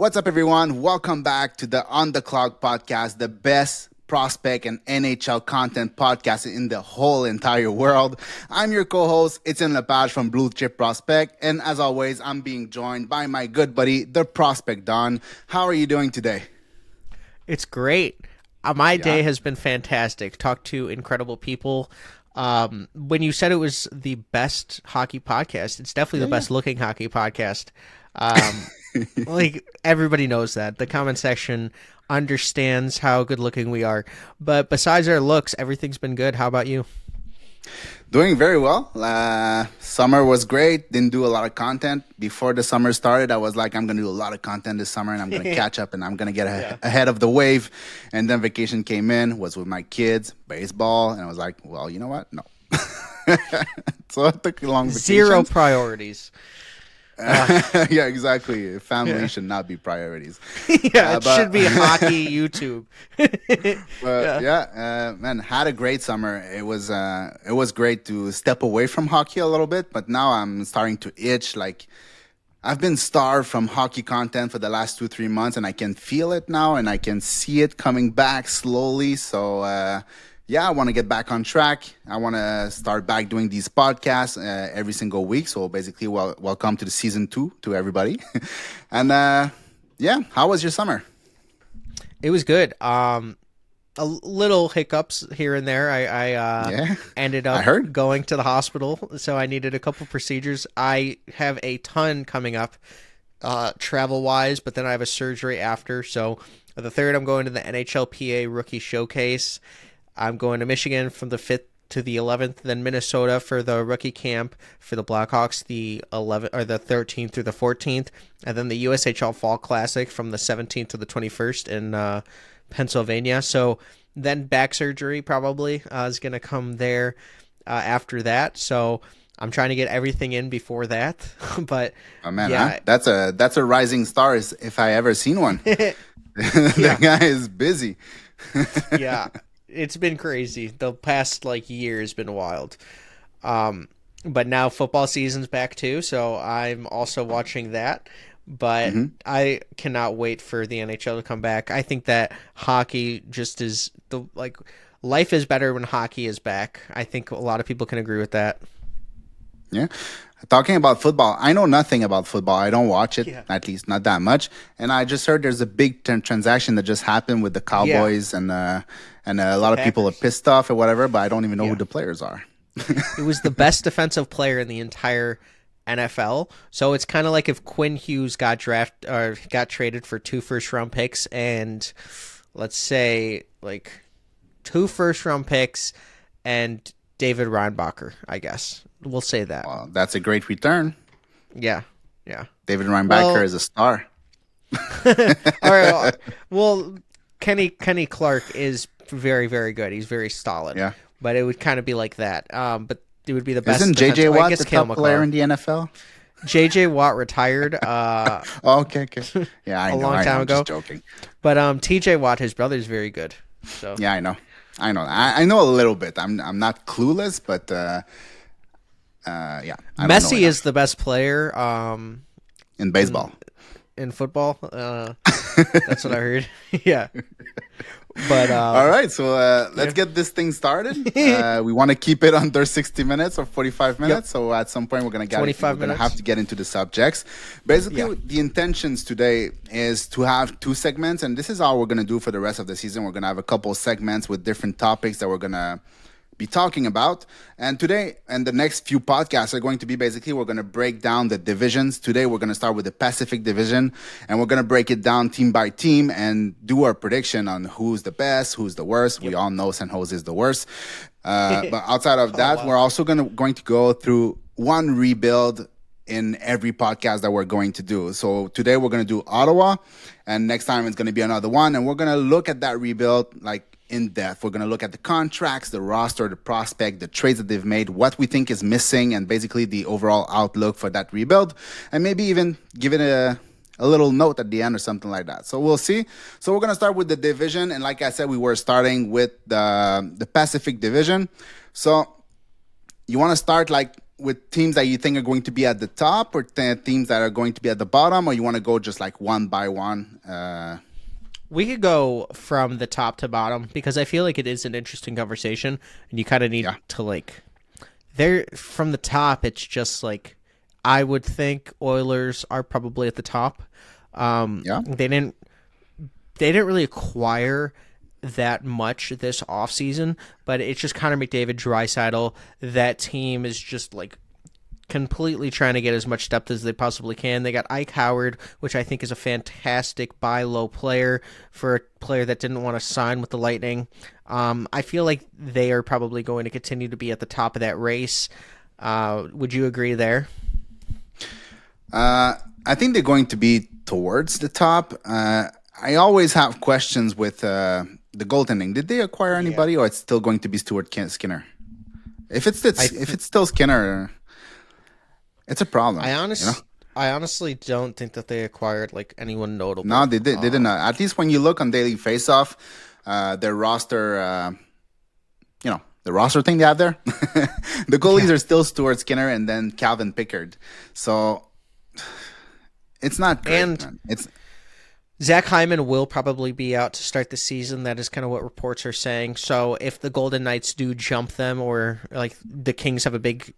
What's up, everyone? Welcome back to the On the Clock podcast, the best prospect and NHL content podcast in the whole entire world. I'm your co-host, Etienne Lepage from Blue Chip Prospect, and as always, I'm being joined by my good buddy, the Prospect Don. How are you doing today? It's great. My day has been fantastic. Talked to incredible people. When you said it was the best hockey podcast, it's definitely the best looking hockey podcast. Like everybody knows that. The comment section understands how good looking we are. But besides our looks, everything's been good. How about you? Doing very well. Summer was great. Didn't do a lot of content. Before the summer started, I was like, I'm going to do a lot of content this summer and I'm going to catch up and I'm going to get ahead of the wave. And then vacation came in, was with my kids, baseball. And I was like, well, you know what? No. So I took a long vacation. Zero priorities. Yeah, exactly. Family should not be priorities. It should be hockey YouTube. Man, had a great summer. It was great to step away from hockey a little bit, but now I'm starting to itch. Like I've been starved from hockey content for the last 2-3 months, and I can feel it now, and I can see it coming back slowly. So I want to get back on track. I want to start back doing these podcasts every single week. So basically, welcome to the season 2 to everybody. And how was your summer? It was good. A little hiccups here and there. I ended up going to the hospital, so I needed a couple procedures. I have a ton coming up travel-wise, but then I have a surgery after. So the 3rd, I'm going to the NHLPA Rookie Showcase. I'm going to Michigan from the 5th to the 11th, then Minnesota for the rookie camp for the Blackhawks the 13th through the 14th, and then the USHL Fall Classic from the 17th to the 21st in Pennsylvania. So then back surgery probably is going to come there after that. So I'm trying to get everything in before that. But that's a rising star if I ever seen one. The guy is busy. Yeah. It's been crazy. The past year has been wild. But now football season's back too, so I'm also watching that. But I cannot wait for the NHL to come back. I think that hockey just is life is better when hockey is back. I think a lot of people can agree with that. Yeah. Talking about football, I know nothing about football. I don't watch it, at least not that much. And I just heard there's a big transaction that just happened with the Cowboys, and a lot of people are pissed off or whatever, but I don't even know who the players are. It was the best defensive player in the entire NFL. So it's kind of like if Quinn Hughes got traded for 2 first-round picks and let's say 2 first-round picks and David Reinbacher, I guess. We'll say that. Well, that's a great return. Yeah. David Reinbacher is a star. All right. Well, Kenny Clark is very, very good. He's very solid. Yeah. But it would kind of be like that. But it would be the best. Isn't J.J. Watt the top player in the NFL? J.J. Watt retired. Okay. Yeah, I know. A long time ago. Just joking. But T.J. Watt, his brother, is very good. So yeah, I know. I know a little bit. I'm not clueless, but Messi is the best player in baseball. In football. That's what I heard. Yeah. But all right, so let's get this thing started. We want to keep it under 60 minutes or 45 minutes. Yep. So at some point we're gonna have to get into the subjects. Basically, the intentions today is to have 2 segments, and this is all we're gonna do for the rest of the season. We're gonna have a couple segments with different topics that we're gonna be talking about. And today and the next few podcasts are going to be basically, we're going to break down the divisions. Today we're going to start with the Pacific Division, and we're going to break it down team by team and do our prediction on who's the best, who's the worst. Yep. We all know San Jose is the worst. But outside of that, we're also going to go through one rebuild in every podcast that we're going to do. So today we're going to do Ottawa, and next time it's going to be another one, and we're going to look at that rebuild in depth. We're going to look at the contracts, the roster, the prospect, the trades that they've made, what we think is missing, and basically the overall outlook for that rebuild, and maybe even give it a little note at the end or something like that. So we'll see. So we're going to start with the division, and like I said, we were starting with the Pacific Division. So you want to start with teams that you think are going to be at the top, or teams that are going to be at the bottom, or you want to go just like one by one? We could go from the top to bottom because I feel like it is an interesting conversation, and you kind of need to like. There from the top, it's just like I would think Oilers are probably at the top. They didn't really acquire that much this offseason, but it's just Connor McDavid, Draisaitl. That team is just like completely trying to get as much depth as they possibly can. They got Ike Howard, which I think is a fantastic buy low player for a player that didn't want to sign with the Lightning. I feel like they are probably going to continue to be at the top of that race. Would you agree there? I think they're going to be towards the top. I always have questions with the goaltending. Did they acquire anybody, or it's still going to be Stuart Skinner? If it's still Skinner, it's a problem. I honestly don't think that they acquired like anyone notable. No, they did. They did not. At least when you look on Daily Faceoff, their roster, the roster thing they have there, the goalies are still Stuart Skinner and then Calvin Pickard. So it's not great. And it's Zach Hyman will probably be out to start the season. That is kind of what reports are saying. So if the Golden Knights do jump them, or like the Kings have a big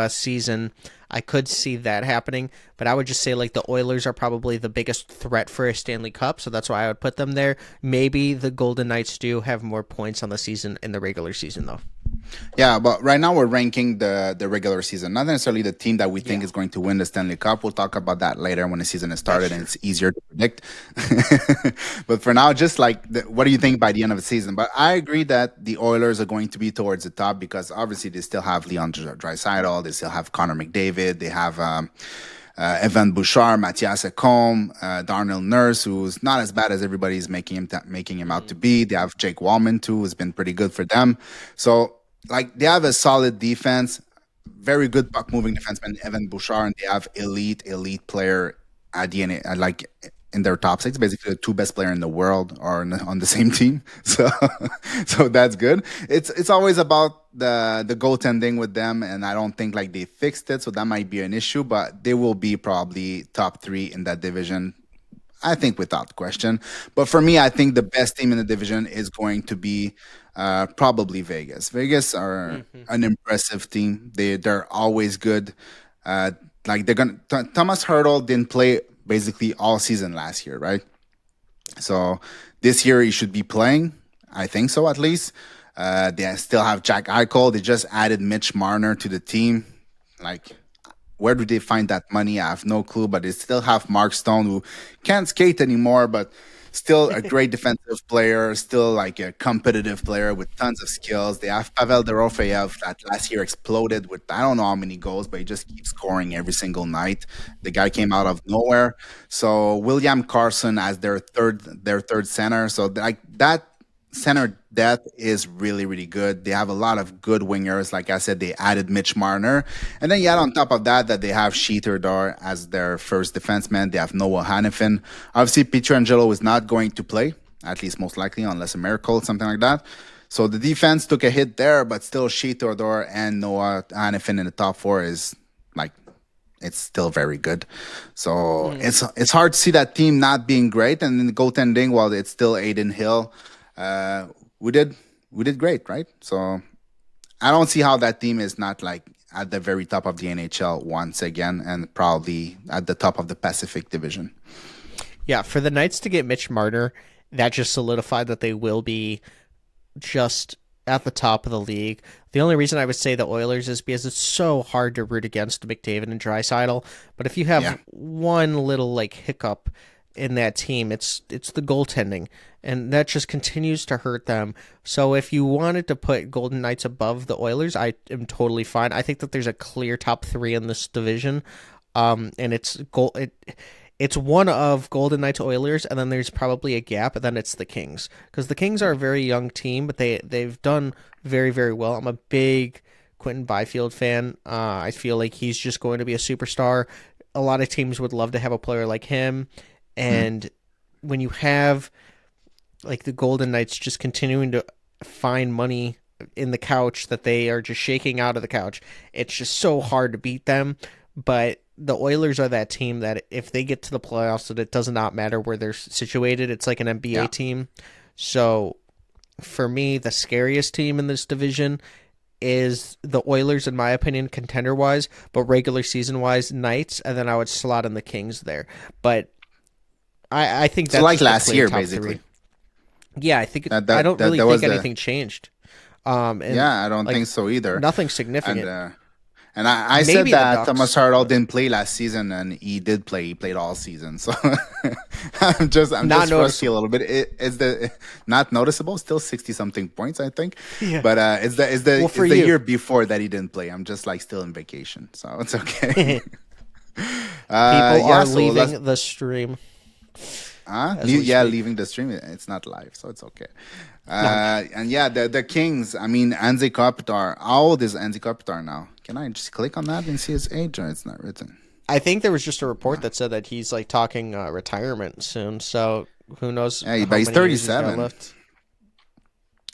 season, I could see that happening. But I would just say like the Oilers are probably the biggest threat for a Stanley Cup, so that's why I would put them there. Maybe the Golden Knights do have more points on the season in the regular season, though. Yeah, but right now we're ranking the regular season, not necessarily the team that we think is going to win the Stanley Cup. We'll talk about that later when the season is started and it's easier to predict. But for now, just like, what do you think by the end of the season? But I agree that the Oilers are going to be towards the top because obviously they still have Leon Draisaitl, they still have Connor McDavid, they have Evan Bouchard, Mathias Ekholm, Darnell Nurse, who's not as bad as everybody's making him out to be. They have Jake Wallman too, who's been pretty good for them. So like they have a solid defense, very good puck moving defenseman Evan Bouchard, and they have elite player at the like in their top six. Basically, the two best player in the world are on the same team. So that's good. It's always about the goaltending with them, and I don't think like they fixed it, so that might be an issue. But they will be probably top 3 in that division, I think, without question. But for me, I think the best team in the division is going to be probably Vegas. Vegas are an impressive team. They're always good. Like they're gonna. Thomas Hertl didn't play basically all season last year, right? So this year he should be playing. I think so, at least. They still have Jack Eichel. They just added Mitch Marner to the team. Like, where do they find that money? I have no clue, but they still have Mark Stone, who can't skate anymore, but still a great defensive player, still like a competitive player with tons of skills. They have Pavel Dorofeyev that last year exploded with I don't know how many goals, but he just keeps scoring every single night. The guy came out of nowhere. So William Carson as their third center. So like that center depth is really, really good. They have a lot of good wingers. Like I said, they added Mitch Marner. And then you add on top of that they have Sheeterdar as their first defenseman. They have Noah Hannafin. Obviously, Pietrangelo is not going to play, at least most likely, unless a miracle, something like that. So the defense took a hit there, but still Sheeterdar and Noah Hannafin in the top 4 is like, it's still very good. So it's hard to see that team not being great. And in the goaltending, well, it's still Aiden Hill. We did great, right? So I don't see how that team is not like at the very top of the NHL once again, and probably at the top of the Pacific Division. Yeah, for the Knights to get Mitch Marner, that just solidified that they will be just at the top of the league. The only reason I would say the Oilers is because it's so hard to root against McDavid and Draisaitl. But if you have one little like hiccup in that team, it's the goaltending, and that just continues to hurt them. So if you wanted to put Golden Knights above the Oilers, I am totally fine. I think that there's a clear top 3 in this division, and it's one of Golden Knights, Oilers, and then there's probably a gap, and then it's the Kings, because the Kings are a very young team, but they've done very, very well. I'm a big Quentin Byfield fan. I feel like he's just going to be a superstar. A lot of teams would love to have a player like him. And when you have like the Golden Knights just continuing to find money in the couch that they are just shaking out of the couch. It's just so hard to beat them. But the Oilers are that team that if they get to the playoffs, that it does not matter where they're situated. It's like an NBA team. So for me, the scariest team in this division is the Oilers, in my opinion, contender-wise, but regular season-wise, Knights, and then I would slot in the Kings there. But I think that's so like last year, basically. 3. Yeah, I think I don't really think anything changed. I don't think so either. Nothing significant. And I said that Thomas Hartl didn't play last season, and he did play. He played all season, so I'm just rusty a little bit. It's the not noticeable. Still 60-something points, I think. Yeah. But it's the year before that he didn't play. I'm just like still in vacation, so it's okay. People are leaving the stream. Leaving the stream. It's not live, so it's okay. And yeah, the Kings. I mean, Anze Kopitar. How old is Anze Kopitar now? Can I just click on that and see his age, or it's not written? I think there was just a report that said that he's like talking retirement soon. So who knows? Yeah, but he's 37.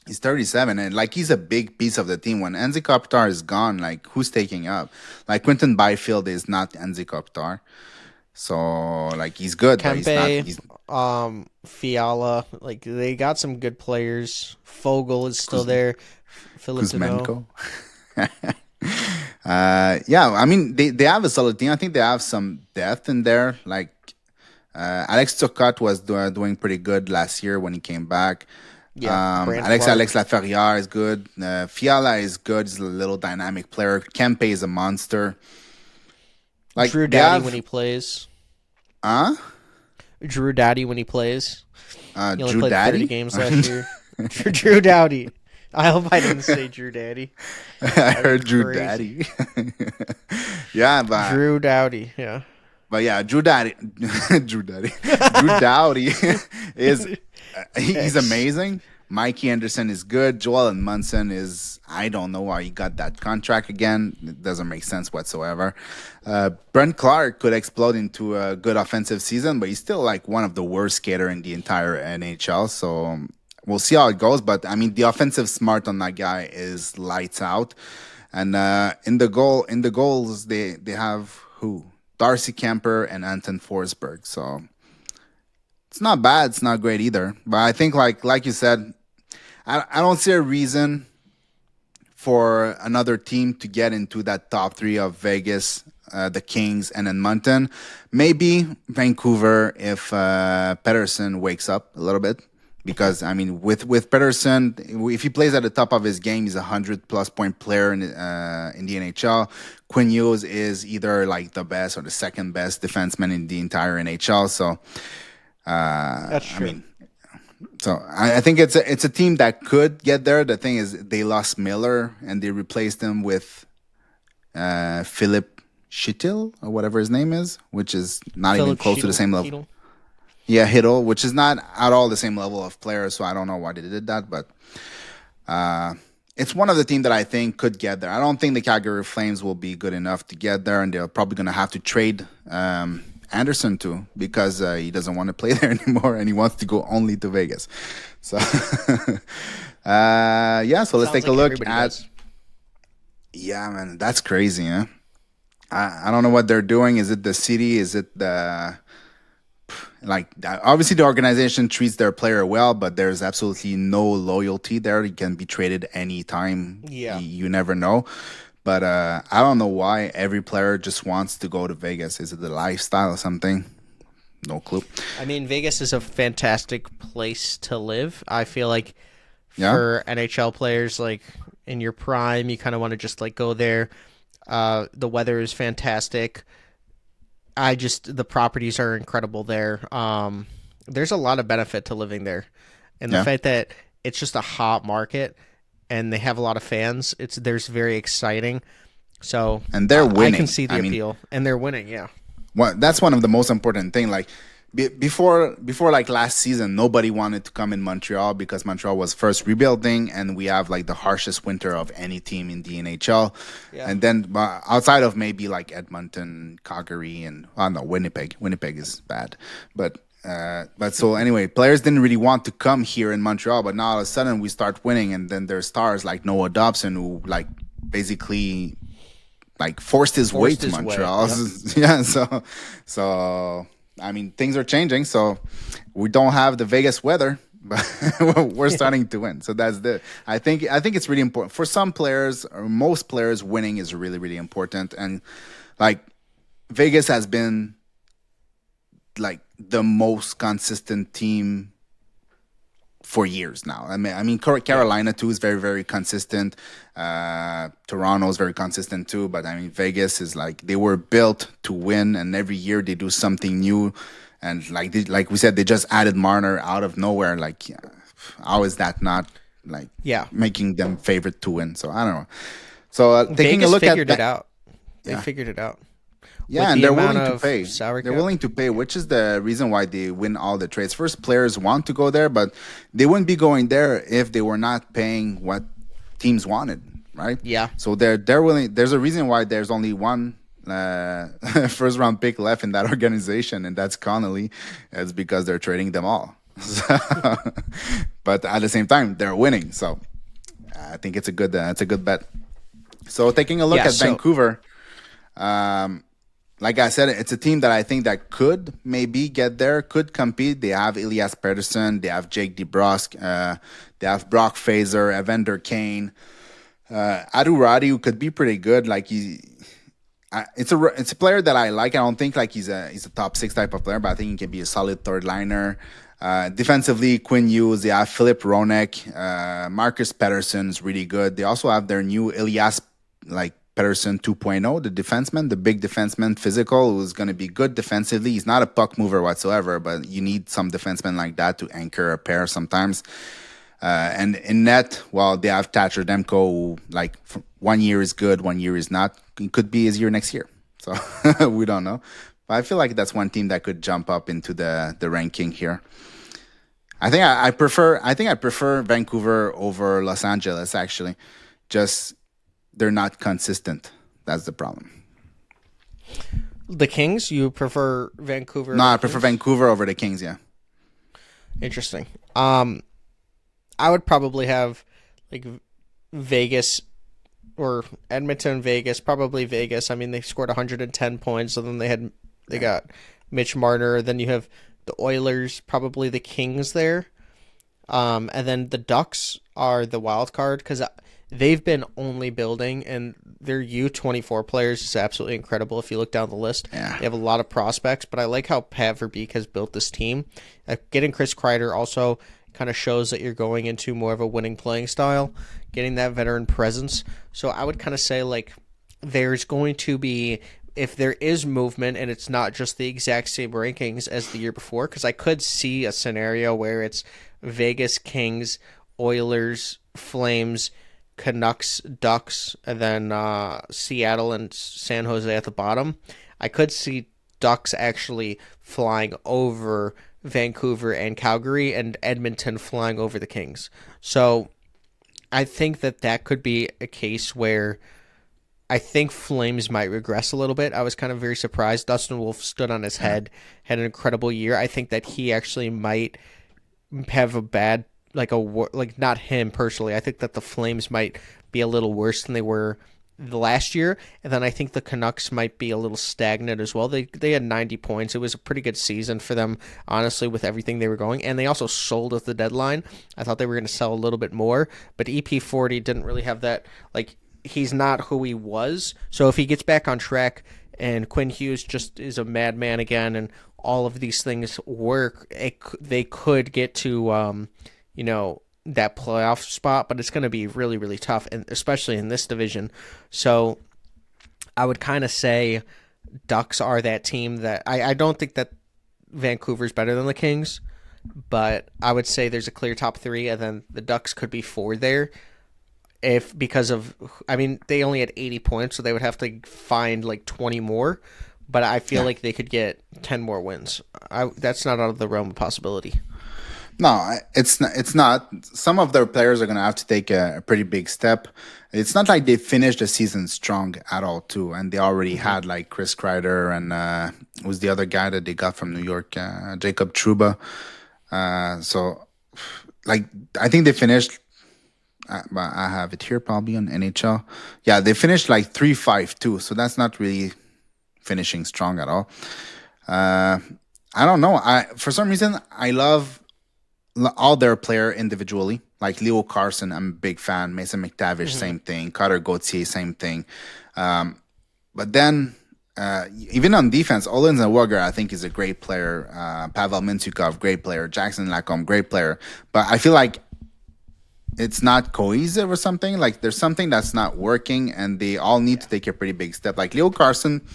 He's 37, and like he's a big piece of the team. When Anze Kopitar is gone, like who's taking up? Like Quinton Byfield is not Anze Kopitar. So like he's good. Kempe, Fiala, like they got some good players. Fogel is still there. Kuzmenko. I mean they have a solid team. I think they have some depth in there. Like Alex Turcotte was doing pretty good last year when he came back. Yeah, Alex Laferrière is good. Fiala is good. He's a little dynamic player. Kempe is a monster. Like Drew Doughty when he plays. Drew Doughty when he plays. He only Drew played Doughty? 30 games last year. Drew Doughty. I hope I didn't say Drew Doughty. I heard Drew Doughty. Yeah, but Drew Doughty, yeah. But yeah, Drew Doughty. Drew Doughty is he's amazing. Mikey Anderson is good. Joel Munson is, I don't know why he got that contract again. It doesn't make sense whatsoever. Brent Clark could explode into a good offensive season, but he's still like one of the worst skater in the entire NHL. So we'll see how it goes. But I mean, the offensive smart on that guy is lights out. And in the goals, they have who? Darcy Kemper and Anton Forsberg. So it's not bad. It's not great either. But I think like you said, I don't see a reason for another team to get into that top 3 of Vegas, the Kings, and Edmonton. Maybe Vancouver if Pettersson wakes up a little bit. Because, I mean, with Pettersson, if he plays at the top of his game, he's a 100-plus point player in the NHL. Quinn Hughes is either like the best or the second best defenseman in the entire NHL. So, that's true. I mean, I think it's a team that could get there. The thing is, they lost Miller and they replaced him with Philip Schittil or whatever his name is, which is not even close to the same level. Schittil. Yeah, Hiddle, which is not at all the same level of player, so I don't know why they did that, but it's one of the teams that I think could get there. I don't think the Calgary Flames will be good enough to get there, and they're probably going to have to trade Anderson too, because he doesn't want to play there anymore, and he wants to go only to Vegas. So, so let's take a look at... Does. Yeah, man, that's crazy, huh? I don't know what they're doing. Is it the city? Is it the... Like, obviously the organization treats their player well, but there's absolutely no loyalty there. He can be traded anytime. Yeah. You never know. But I don't know why every player just wants to go to Vegas. Is it the lifestyle or something? No clue. I mean, Vegas is a fantastic place to live. I feel like for NHL players, like in your prime, you kind of want to just like go there. The weather is fantastic. The properties are incredible there. There's a lot of benefit to living there. And the fact that it's just a hot market and they have a lot of fans, there's very exciting. So, and they're winning. I can see the appeal. And they're winning, yeah. Well, that's one of the most important things. Like, before like last season, nobody wanted to come in Montreal because Montreal was first rebuilding, and we have like the harshest winter of any team in the NHL. Yeah. And then outside of maybe like Edmonton, Calgary, and Winnipeg. Winnipeg is bad, but But so anyway, players didn't really want to come here in Montreal, but now all of a sudden we start winning, and then there's stars like Noah Dobson who like basically like forced his way to Montreal. Yep. Yeah, so I mean things are changing. So we don't have the Vegas weather, but we're starting to win. So I think it's really important for some players, or most players. Winning is really, really important, and like Vegas has been like the most consistent team for years now. I mean, Carolina too is very, very consistent. Toronto is very consistent too. But I mean, Vegas is like they were built to win, and every year they do something new. And like we said, they just added Marner out of nowhere. Like, how is that not like making them favorite to win? So I don't know. So taking Vegas a look figured at it out. They figured it out. Yeah, and they're willing to pay. They're willing to pay, which is the reason why they win all the trades. First, players want to go there, but they wouldn't be going there if they were not paying what teams wanted, right? Yeah. So they're willing. There's a reason why there's only one first round pick left in that organization, and that's Connolly. It's because they're trading them all. But at the same time, they're winning. So I think it's a good bet. So taking a look at Vancouver. Like I said, it's a team that I think that could maybe get there, could compete. They have Elias Pettersson, they have Jake DeBrusk, they have Brock Fazer, Evander Kane, Adu Radi, who could be pretty good. Like it's a player that I like. I don't think like he's a top 6 type of player, but I think he can be a solid third liner. Defensively, Quinn Hughes, they have Philip Ronek, Marcus Pettersson is really good. They also have their new Elias Pettersson 2.0, the defenseman, the big defenseman, physical, who's going to be good defensively. He's not a puck mover whatsoever, but you need some defensemen like that to anchor a pair sometimes. And in net, well, they have Thatcher Demko, who 1 year is good, 1 year is not. It could be his year next year. So we don't know. But I feel like that's one team that could jump up into the ranking here. I think I prefer Vancouver over Los Angeles, actually. Just they're not consistent. That's the problem. The Kings? You prefer Vancouver? No, I prefer Vancouver over the Kings, yeah. Interesting. I would probably have Vegas or Edmonton, Vegas, probably Vegas. I mean, they scored 110 points, and then they got Mitch Marner. Then you have the Oilers, probably the Kings there. And then the Ducks are the wild card because they've been only building, and their U24 players is absolutely incredible. If you look down the list, they have a lot of prospects, but I like how Pat Verbeek has built this team. Getting Chris Kreider also kind of shows that you're going into more of a winning playing style, getting that veteran presence. So I would kind of say there's going to be, if there is movement and it's not just the exact same rankings as the year before, because I could see a scenario where it's Vegas, Kings, Oilers, Flames, Canucks, Ducks, and then Seattle and San Jose at the bottom. I could see Ducks actually flying over Vancouver and Calgary, and Edmonton flying over the Kings. So I think that could be a case where I think Flames might regress a little bit. I was kind of very surprised. Dustin Wolf stood on his head, had an incredible year. I think that he actually might have a bad, not him personally. I think that the Flames might be a little worse than they were the last year, and then I think the Canucks might be a little stagnant as well. They had 90 points. It was a pretty good season for them, honestly, with everything they were going, and they also sold at the deadline. I thought they were going to sell a little bit more, but EP40 didn't really have that, he's not who he was. So if he gets back on track and Quinn Hughes just is a madman again and all of these things work, they could get to that playoff spot, but it's going to be really, really tough, and especially in this division. So I would kind of say Ducks are that team that I don't think that Vancouver's better than the Kings, but I would say there's a clear top 3, and then the Ducks could be 4 there. They only had 80 points, so they would have to find 20 more, but I feel like they could get 10 more wins. That's not out of the realm of possibility. No, it's not. It's not. Some of their players are going to have to take a pretty big step. It's not like they finished the season strong at all, too. And they already had like Chris Kreider and who's the other guy that they got from New York, Jacob Trouba. So, like, I think they finished. I have it here probably on NHL. Yeah, they finished like 3-5-2. So that's not really finishing strong at all. I don't know. For some reason I love all their player individually. Like Leo Carson, I'm a big fan. Mason McTavish, same thing. Cutter Gauthier, same thing. But then, even on defense, Olin Zawagger, I think, is a great player. Pavel Mintyukov, great player. Jackson Lacombe, great player. But I feel like it's not cohesive or something. Like there's something that's not working, and they all need to take a pretty big step. Like Leo Carson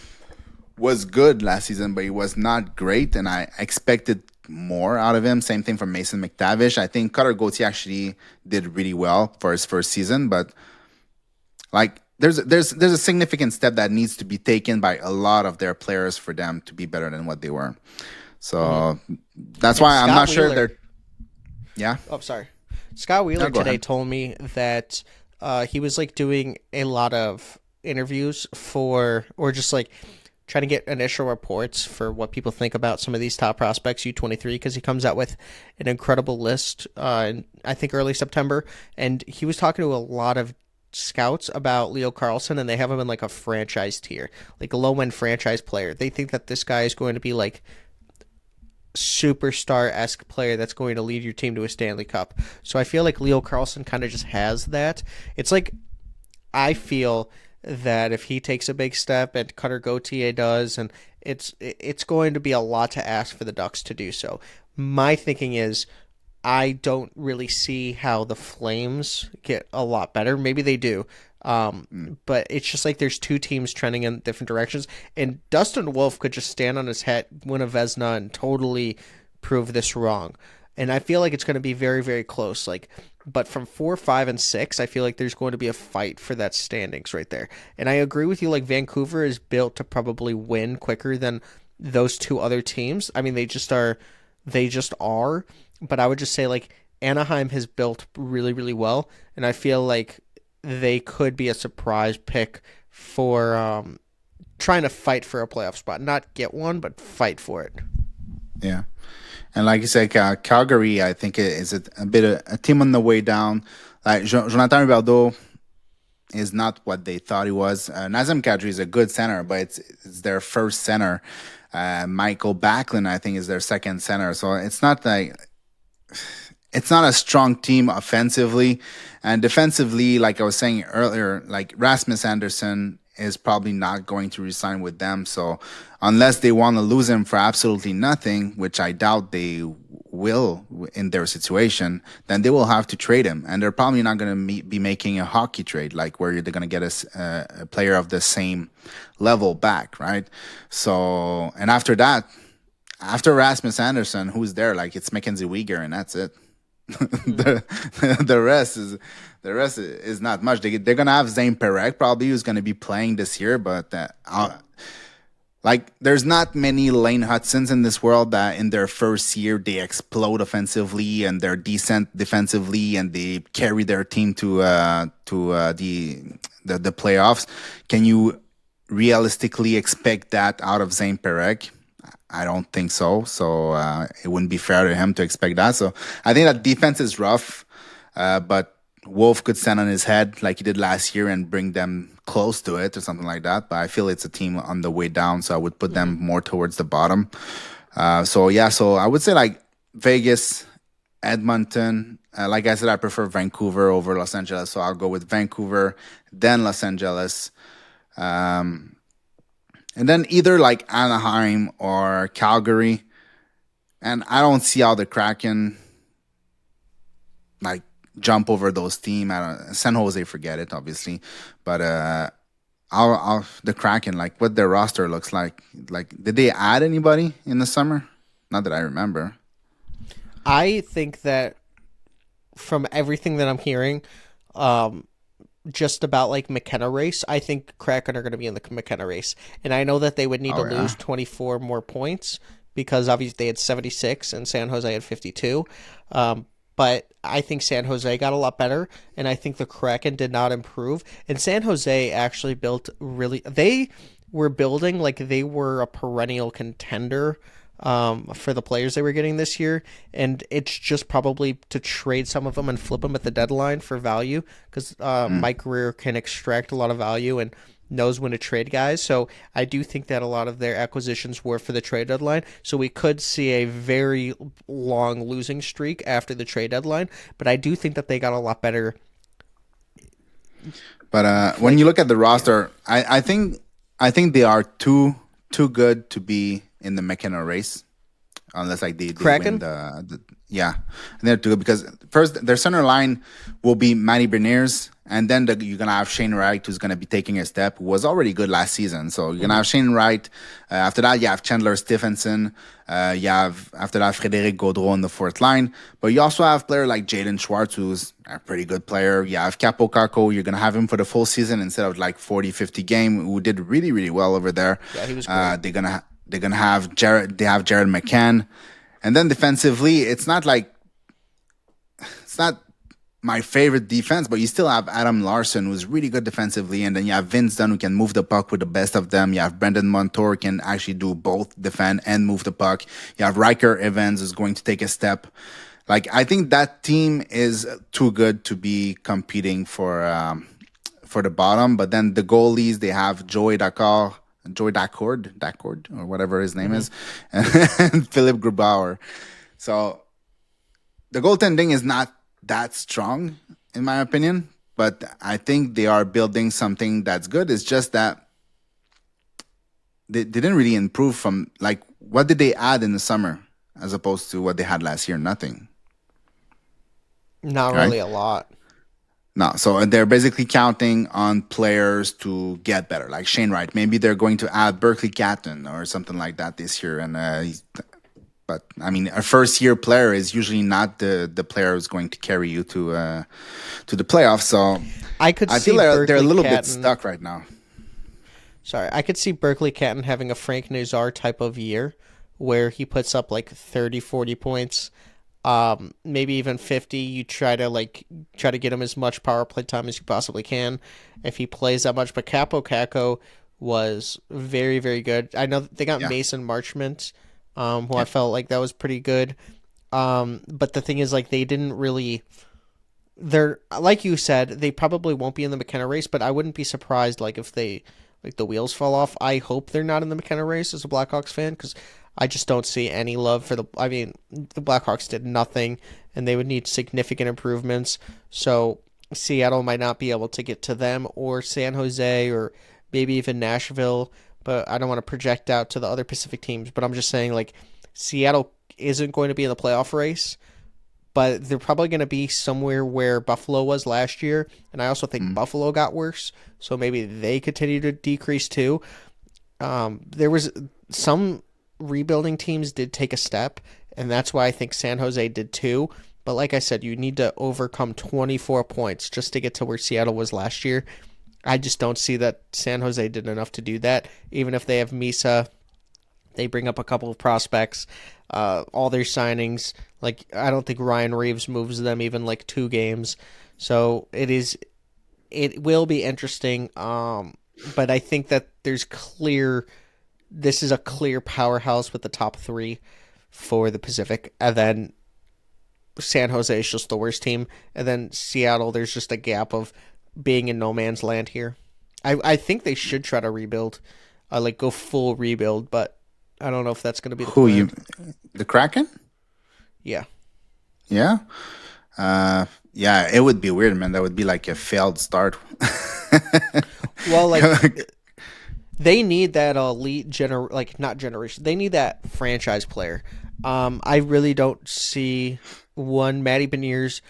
was good last season, but he was not great, and I expected more out of him. Same thing for Mason McTavish. I think Cutter Gauthier actually did really well for his first season, but like there's a significant step that needs to be taken by a lot of their players for them to be better than what they were. So that's why I'm not sure they're. Yeah. Oh, sorry. Scott Wheeler today told me that he was like doing a lot of interviews or just like trying to get initial reports for what people think about some of these top prospects, U23, because he comes out with an incredible list in, I think, early September. And he was talking to a lot of scouts about Leo Carlson, and they have him in like a franchise tier, like a low-end franchise player. They think that this guy is going to be like superstar-esque player that's going to lead your team to a Stanley Cup. So I feel like Leo Carlson kind of just has that. It's like, I feel that if he takes a big step and Cutter Gauthier does, and it's going to be a lot to ask for the Ducks to do so. My thinking is I don't really see how the Flames get a lot better. Maybe they do. But it's just like there's two teams trending in different directions, and Dustin Wolf could just stand on his head, win a Vezina, and totally prove this wrong. And I feel like it's going to be very, very close. But from 4, 5, and 6, I feel like there's going to be a fight for that standings right there. And I agree with you. Like Vancouver is built to probably win quicker than those two other teams. I mean, they just are. But I would just say like Anaheim has built really, really well, and I feel like they could be a surprise pick for trying to fight for a playoff spot. Not get one, but fight for it. Yeah. And like you said, Calgary, I think, is a bit of a team on the way down. Like Jonathan Huberdeau is not what they thought he was. Nazem Kadri is a good center, but it's their first center. Michael Backlund, I think, is their second center. So it's not like it's not a strong team offensively. And defensively, like I was saying earlier, like Rasmus Anderson is probably not going to resign with them. So unless they want to lose him for absolutely nothing, which I doubt they will in their situation, then they will have to trade him. And they're probably not going to be making a hockey trade, like where they're going to get a player of the same level back, right? So, and after that, after Rasmus Anderson, who's there? Like it's Mackenzie Weegar, and that's it. the rest is not much. They're gonna have Zane Perek probably, who's gonna be playing this year, but like there's not many Lane Hudsons in this world that in their first year they explode offensively and they're decent defensively and they carry their team to the playoffs. Can you realistically expect that out of Zane Perek? I don't think so. So it wouldn't be fair to him to expect that. So I think that defense is rough, but Wolf could stand on his head like he did last year and bring them close to it or something like that. But I feel it's a team on the way down, so I would put them more towards the bottom. So I would say like Vegas, Edmonton. Like I said, I prefer Vancouver over Los Angeles, so I'll go with Vancouver, then Los Angeles. And then either like Anaheim or Calgary. And I don't see how the Kraken like jump over those teams. San Jose, forget it, obviously. But I'll the Kraken, like what their roster looks like. Like, did they add anybody in the summer? Not that I remember. I think that from everything that I'm hearing, just about like McKenna race, I think Kraken are going to be in the McKenna race, and I know that they would need to lose 24 more points because obviously they had 76 and San Jose had 52. But I think San Jose got a lot better, and I think the Kraken did not improve. And San Jose actually they were building like they were a perennial contender for the players they were getting this year, and it's just probably to trade some of them and flip them at the deadline for value, because Mike Greer can extract a lot of value and knows when to trade guys. So I do think that a lot of their acquisitions were for the trade deadline. So we could see a very long losing streak after the trade deadline. But I do think that they got a lot better. But when you look at the roster, I think they are too good to be in the McKenna race, unless like they win the yeah. And they're too good because first their center line will be Matty Beniers. And then you're going to have Shane Wright, who's going to be taking a step, who was already good last season. So you're going to have Shane Wright. After that, you have Chandler Stephenson. You have, after that, Frédéric Gaudreau on the fourth line. But you also have a player like Jaden Schwartz, who's a pretty good player. You have Capo Caco. You're going to have him for the full season instead of like 40, 50 game, who did really, really well over there. Yeah, he was great. They're going to have Jared McCann. And then defensively, it's not my favorite defense, but you still have Adam Larson, who's really good defensively, and then you have Vince Dunn, who can move the puck with the best of them. You have Brendan Montour, can actually do both defend and move the puck. You have Riker Evans, who's going to take a step. Like, I think that team is too good to be competing for the bottom. But then the goalies, they have Joey Daccord, or whatever his name is, and Philip Grubauer. So the goaltending is not that strong, in my opinion, but I think they are building something that's good. It's just that they didn't really improve from, like, what did they add in the summer as opposed to what they had last year? Nothing. Not really a lot. No, so they're basically counting on players to get better, like Shane Wright. Maybe they're going to add Berkeley Catton or something like that this year, and but I mean, a first-year player is usually not the player who's going to carry you to the playoffs. So I feel like they're a little bit stuck right now. Sorry, I could see Berkeley Catton having a Frank Nazar type of year where he puts up like 30, 40 points, maybe even 50. You try to get him as much power play time as you possibly can if he plays that much. But Capo Caco was very, very good. I know they got Mason Marchment, who I felt like that was pretty good. But the thing is, like, they didn't really... They're, like you said, they probably won't be in the McKenna race, but I wouldn't be surprised, like, if they... Like, the wheels fall off. I hope they're not in the McKenna race as a Blackhawks fan, because I just don't see any love for the... I mean, the Blackhawks did nothing, and they would need significant improvements. So Seattle might not be able to get to them, or San Jose, or maybe even Nashville. But I don't want to project out to the other Pacific teams. But I'm just saying, like, Seattle isn't going to be in the playoff race, but they're probably going to be somewhere where Buffalo was last year. And I also think Buffalo got worse, so maybe they continue to decrease too. There was some rebuilding teams did take a step, and that's why I think San Jose did too. But like I said, you need to overcome 24 points just to get to where Seattle was last year. I just don't see that San Jose did enough to do that. Even if they have Misa, they bring up a couple of prospects, all their signings. Like, I don't think Ryan Reeves moves them even like 2 games. So it will be interesting. But I think that this is a clear powerhouse with the top 3 for the Pacific. And then San Jose is just the worst team. And then Seattle, there's just a gap of being in no man's land here. I think they should try to rebuild, go full rebuild, but I don't know if that's going to be the plan. The Kraken? Yeah. Yeah? Yeah, it would be weird, man. That would be like a failed start. Well, they need that elite not generation. They need that franchise player. I really don't see one. Matty Beniers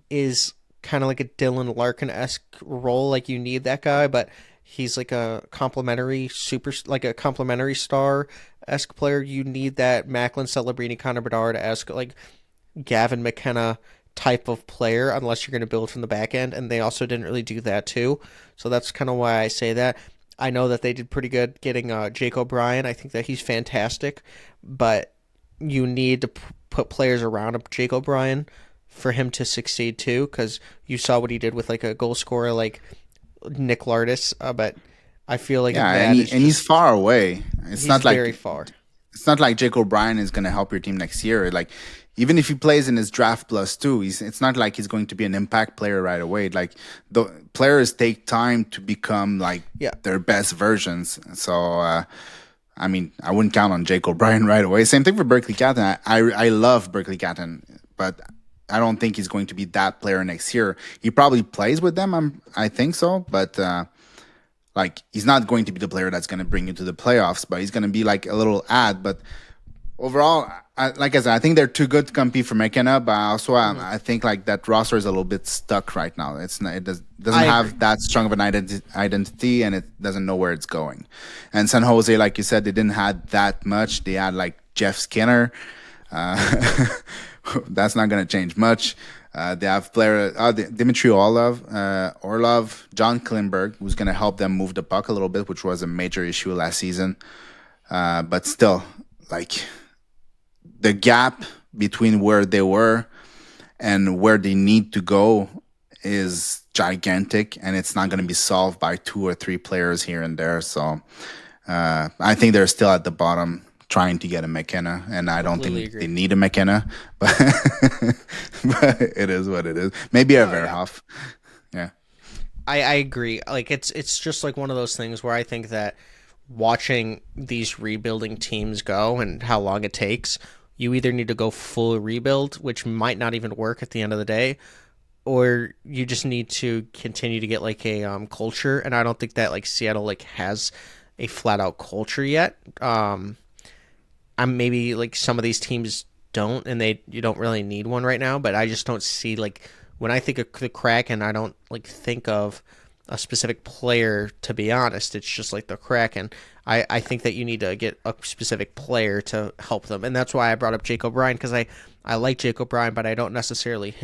is kind of like a Dylan Larkin-esque role. Like, you need that guy, but he's like a complimentary star-esque player. You need that Macklin Celebrini, Connor Bedard-esque, like Gavin McKenna type of player, unless you're going to build from the back end, and they also didn't really do that too. So that's kind of why I say that. I know that they did pretty good getting Jake O'Brien. I think that he's fantastic, but you need to put players around Jake O'Brien for him to succeed too, because you saw what he did with like a goal scorer like Nick Lardis, but I feel like he's far away. He's not like very far. It's not like Jake O'Brien is going to help your team next year. Like, even if he plays in his draft plus 2, it's not like he's going to be an impact player right away. Like, the players take time to become like their best versions. So, I mean, I wouldn't count on Jake O'Brien right away. Same thing for Berkeley Catton. I love Berkeley Catton, but I don't think he's going to be that player next year. He probably plays with them. I think so, but like, he's not going to be the player that's going to bring you to the playoffs, but he's going to be like a little ad. But overall, like I said, I think they're too good to compete for McKenna. But also, I think like that roster is a little bit stuck right now. It doesn't have that strong of an identity, and it doesn't know where it's going. And San Jose, like you said, they didn't have that much. They had like Jeff Skinner. That's not going to change much. They have player Dimitri Orlov, John Klimberg, who's going to help them move the puck a little bit, which was a major issue last season. But still, like, the gap between where they were and where they need to go is gigantic, and it's not going to be solved by 2 or 3 players here and there. So I think they're still at the bottom, trying to get a McKenna, and I don't think they need a McKenna, but but it is what it is. Maybe a Verhoff. Yeah. I agree. Like, it's just like one of those things where I think that watching these rebuilding teams go and how long it takes, you either need to go full rebuild, which might not even work at the end of the day, or you just need to continue to get like a culture. And I don't think that like Seattle like has a flat out culture yet. I'm maybe like some of these teams don't, and you don't really need one right now, but I just don't see, like, when I think of the Kraken, I don't like think of a specific player, to be honest. It's just like the Kraken. I think that you need to get a specific player to help them, and that's why I brought up Jake O'Brien, because I like Jake O'Brien, but I don't necessarily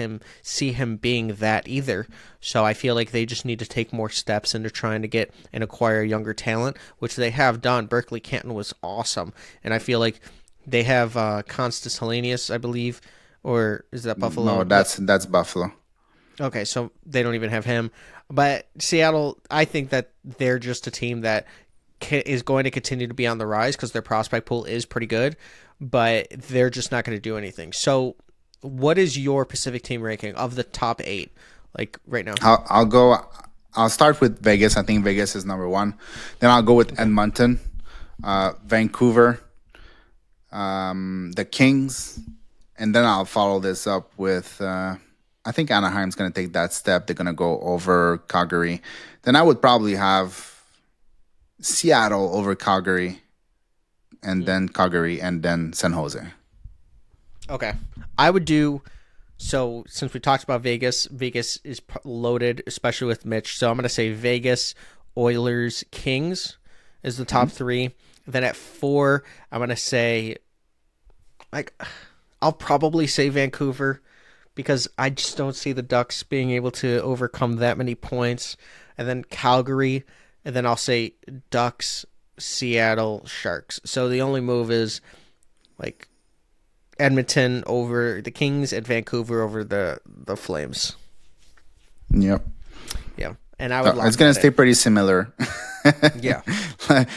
see him being that either. So I feel like they just need to take more steps into trying to get and acquire younger talent, which they have done. Berkeley Canton was awesome, and I feel like they have Constance Hellenius, I believe, or is that Buffalo? No, that's Buffalo. Okay, so they don't even have him. But Seattle, I think that they're just a team that is going to continue to be on the rise because their prospect pool is pretty good, but they're just not going to do anything. So what is your Pacific team ranking of the top 8, like, right now? I'll start with Vegas. I think Vegas is number 1. Then I'll go with Edmonton, Vancouver, the Kings, and then I'll follow this up with I think Anaheim's going to take that step. They're going to go over Calgary. Then I would probably have Seattle over Calgary, and then Calgary, and then San Jose. Okay. I would do, so since we talked about Vegas is loaded, especially with Mitch. So I'm going to say Vegas, Oilers, Kings is the top 3. Then at 4, I'm going to say, like, I'll probably say Vancouver, because I just don't see the Ducks being able to overcome that many points. And then Calgary, and then I'll say Ducks, Seattle, Sharks. So the only move is like Edmonton over the Kings and Vancouver over the Flames. Yep. Yeah. And I would it's going to stay pretty similar. Yeah.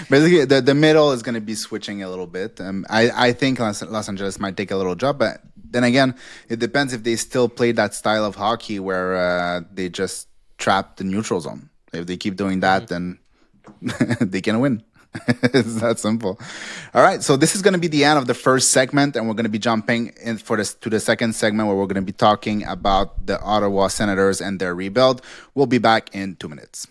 Basically, the middle is going to be switching a little bit. I think Los Angeles might take a little jump, but then again, it depends if they still play that style of hockey where they just trap the neutral zone. If they keep doing that, then they can win. It's that simple. All right, so this is going to be the end of the first segment, and we're going to be jumping in to the second segment, where we're going to be talking about the Ottawa Senators and their rebuild. We'll be back in 2 minutes.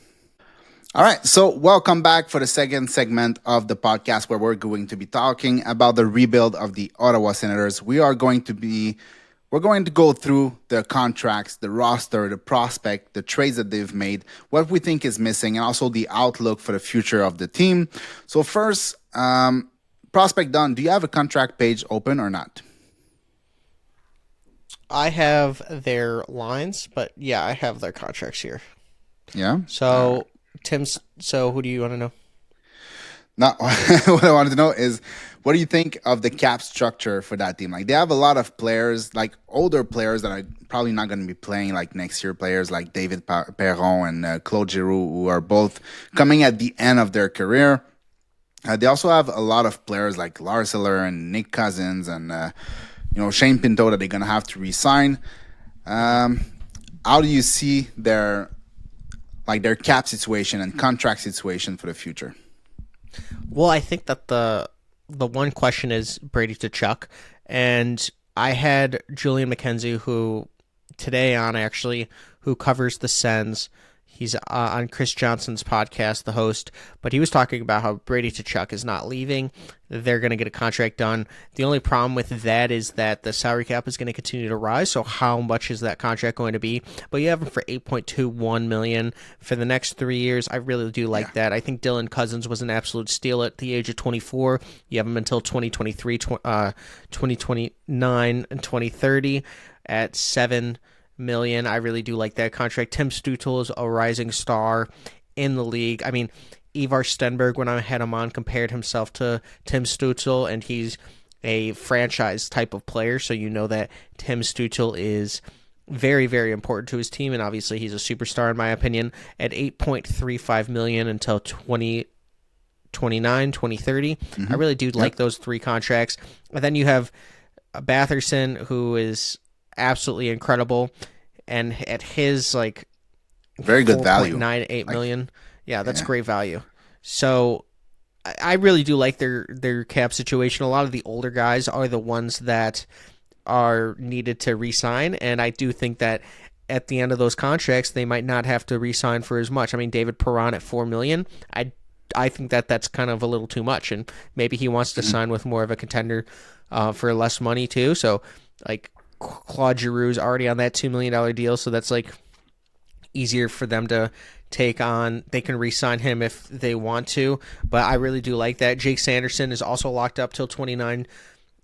All right, so welcome back for the second segment of the podcast, where we're going to be talking about the rebuild of the Ottawa Senators. We're going to go through the contracts, the roster, the prospect, the trades that they've made, what we think is missing, and also the outlook for the future of the team. So first, prospect Don, do you have a contract page open or not? I have their lines, but yeah, I have their contracts here. Yeah. So Tim, so who do you want to know? Now, what I wanted to know is, what do you think of the cap structure for that team? Like, they have a lot of players, like older players that are probably not going to be playing like next year. Players like David Perron and Claude Giroux, who are both coming at the end of their career. They also have a lot of players like Lars Eller and Nick Cousins and Shane Pinto that they're going to have to re-sign. How do you see their cap situation and contract situation for the future? Well, I think that the one question is Brady to Chuck, and I had Julian McKenzie, who covers the Sens. He's on Chris Johnson's podcast, the host, but he was talking about how Brady Tkachuk is not leaving. They're going to get a contract done. The only problem with that is that the salary cap is going to continue to rise, so how much is that contract going to be? But you have him for $8.21 million for the next 3 years. I really do like that. I think Dylan Cousins was an absolute steal at the age of 24. You have him until 2023, 2029, and 2030 at $7 million. I really do like that contract. Tim Stützle is a rising star in the league. I mean, Ivar Stenberg, when I had him on, compared himself to Tim Stützle, and he's a franchise type of player, so you know that Tim Stützle is very, very important to his team, and obviously he's a superstar in my opinion, at $8.35 million until 2029, 2030. I really do like those three contracts. And then you have Batherson, who is absolutely incredible, and at his very good value, $4.98 million. Yeah, that's great value. So I really do like their cap situation. A lot of the older guys are the ones that are needed to re-sign, and I do think that at the end of those contracts they might not have to re-sign for as much. I mean, David Perron at $4 million, I think that's kind of a little too much, and maybe he wants to sign with more of a contender for less money too. So Claude Giroux's already on that $2 million deal, so that's easier for them to take on. They can re-sign him if they want to, but I really do like that. Jake Sanderson is also locked up till 29,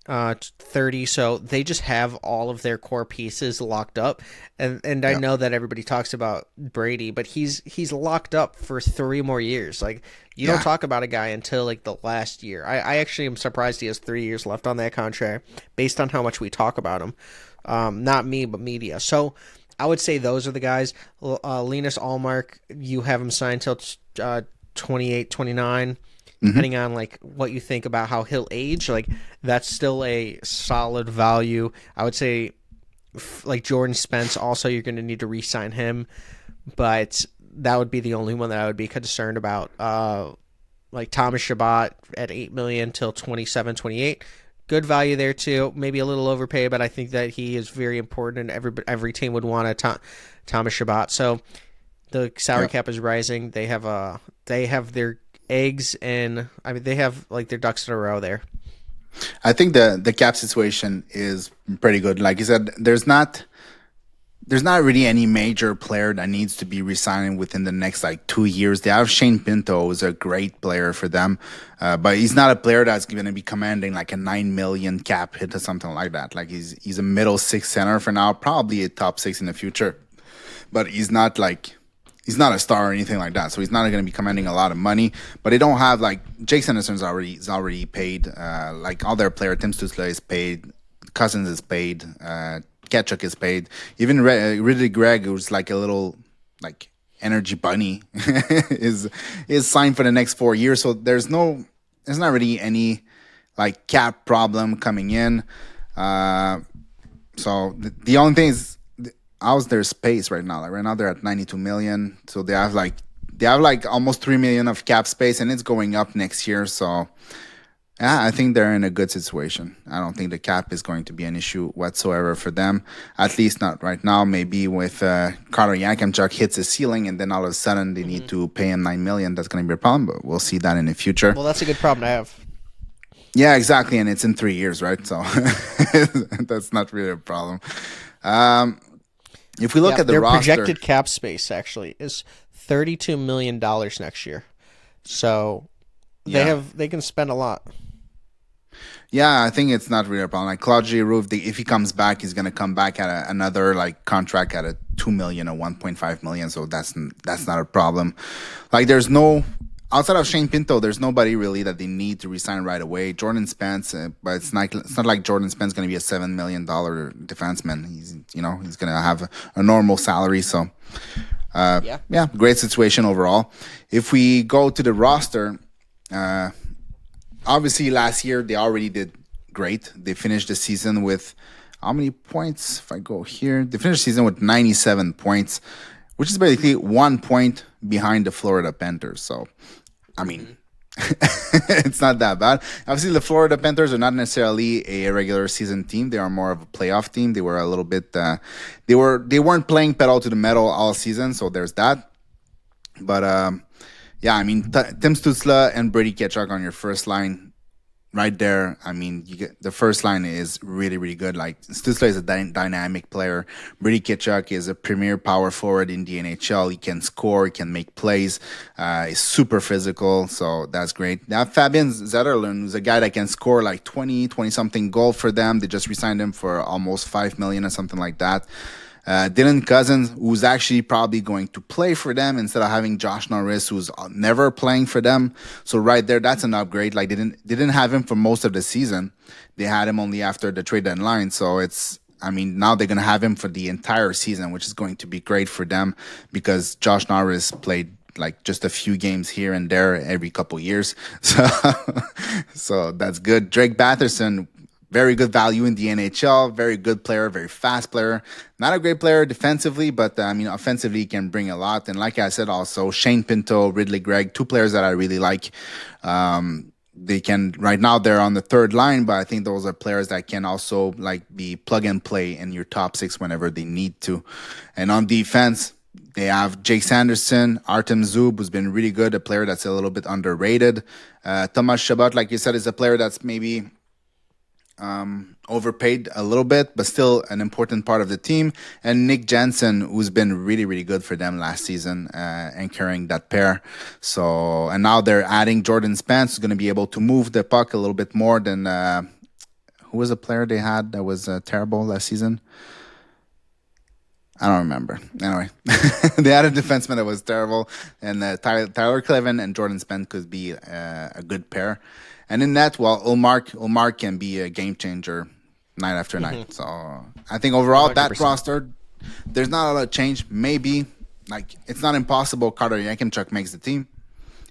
30, so they just have all of their core pieces locked up. And I know that everybody talks about Brady, but he's locked up for 3 more years. You don't talk about a guy until the last year. I actually am surprised he has 3 years left on that contract based on how much we talk about him. Not me, but media. So I would say those are the guys. Linus Ullmark, you have him signed till 28, 29. Depending on what you think about how he'll age, that's still a solid value. I would say Jordan Spence, also you're going to need to re-sign him, but that would be the only one that I would be concerned about. Thomas Chabot at $8 million till 27, 28. Good value there too. Maybe a little overpaid, but I think that he is very important, and every team would want a Thomas Chabot. So the salary cap is rising. They have their eggs, and they have their ducks in a row there. I think the cap situation is pretty good. Like you said, there's not really any major player that needs to be re-signing within the next 2 years. They have Shane Pinto, who's a great player for them, but he's not a player that's going to be commanding a $9 million cap hit or something like that. He's a middle 6 center for now, probably a top 6 in the future, but he's not he's not a star or anything like that, so he's not going to be commanding a lot of money. But they don't have Jake Sanderson's already paid. All their player, Tim Stützle is paid, Cousins is paid, Tkachuk is paid. Even Ridley Gregg, who's a little energy bunny, is signed for the next 4 years. So there's not really any cap problem coming in. So the only thing is, how's their space right now? Right now they're at 92 million, so they have almost 3 million of cap space, and it's going up next year. So yeah, I think they're in a good situation. I don't think the cap is going to be an issue whatsoever for them, at least not right now. Maybe with Carter Yakimchuk hits a ceiling, and then all of a sudden they need to pay him $9 million. That's going to be a problem, but we'll see that in the future. Well, that's a good problem to have. Yeah, exactly, and it's in 3 years, right? So that's not really a problem. If we look at the roster, their projected cap space actually is $32 million next year, so they can spend a lot. Yeah, I think it's not really a problem. Claude Giroux, if he comes back, he's going to come back at another contract at a $2 million or $1.5 million, so that's not a problem. There's no. outside of Shane Pinto, there's nobody really that they need to resign right away. Jordan Spence, but it's not like Jordan Spence going to be a $7 million defenseman. He's going to have a normal salary. So, yeah, great situation overall. If we go to the roster, obviously last year they already did great. They finished the season with how many points? If I go here, they finished the season with 97 points, which is basically 1 point behind the Florida Panthers. So, I mean, it's not that bad. Obviously, the Florida Panthers are not necessarily a regular season team. They are more of a playoff team. They were a little bit, they weren't playing pedal to the metal all season. So there's that. But, yeah, I mean, Tim Stützle and Brady Tkachuk on your first line. Right there, I mean, the first line is really, really good. Like, Stützle is a dynamic player. Brady Tkachuk is a premier power forward in the NHL. He can score, he can make plays. He's super physical, so that's great. Now, Fabian Zetterlund is a guy that can score like 20-something goal for them. They just re-signed him for almost $5 million or something like that. Dylan Cousins, who's actually probably going to play for them instead of having Josh Norris, who's never playing for them. So right there, that's an upgrade. Like they didn't have him for most of the season. They had him only after the trade deadline. So now they're going to have him for the entire season, which is going to be great for them because Josh Norris played like just a few games here and there every couple years. So that's good. Drake Batherson, very good value in the NHL, very good player, very fast player. Not a great player defensively, but offensively he can bring a lot. And like I said, also Shane Pinto, Ridley Gregg, two players that I really like. They can right now they're on the third line, but I think those are players that can also like be plug and play in your top six whenever they need to. And on defense, they have Jake Sanderson, Artem Zub, who's been really good, a player that's a little bit underrated. Thomas Chabot, like you said, is a player that's maybe overpaid a little bit, but still an important part of the team. And Nick Jensen, who's been really, really good for them last season, and carrying that pair. So, and now they're adding Jordan Spence, who's going to be able to move the puck a little bit more than, who was a player they had that was terrible last season? I don't remember. Anyway, they had a defenseman that was terrible, and Tyler Clevin and Jordan Spence could be a good pair. And in that, Ulmark can be a game changer night after night. So I think overall 100%. That roster, there's not a lot of change. Maybe it's not impossible Carter Yakimchuk makes the team,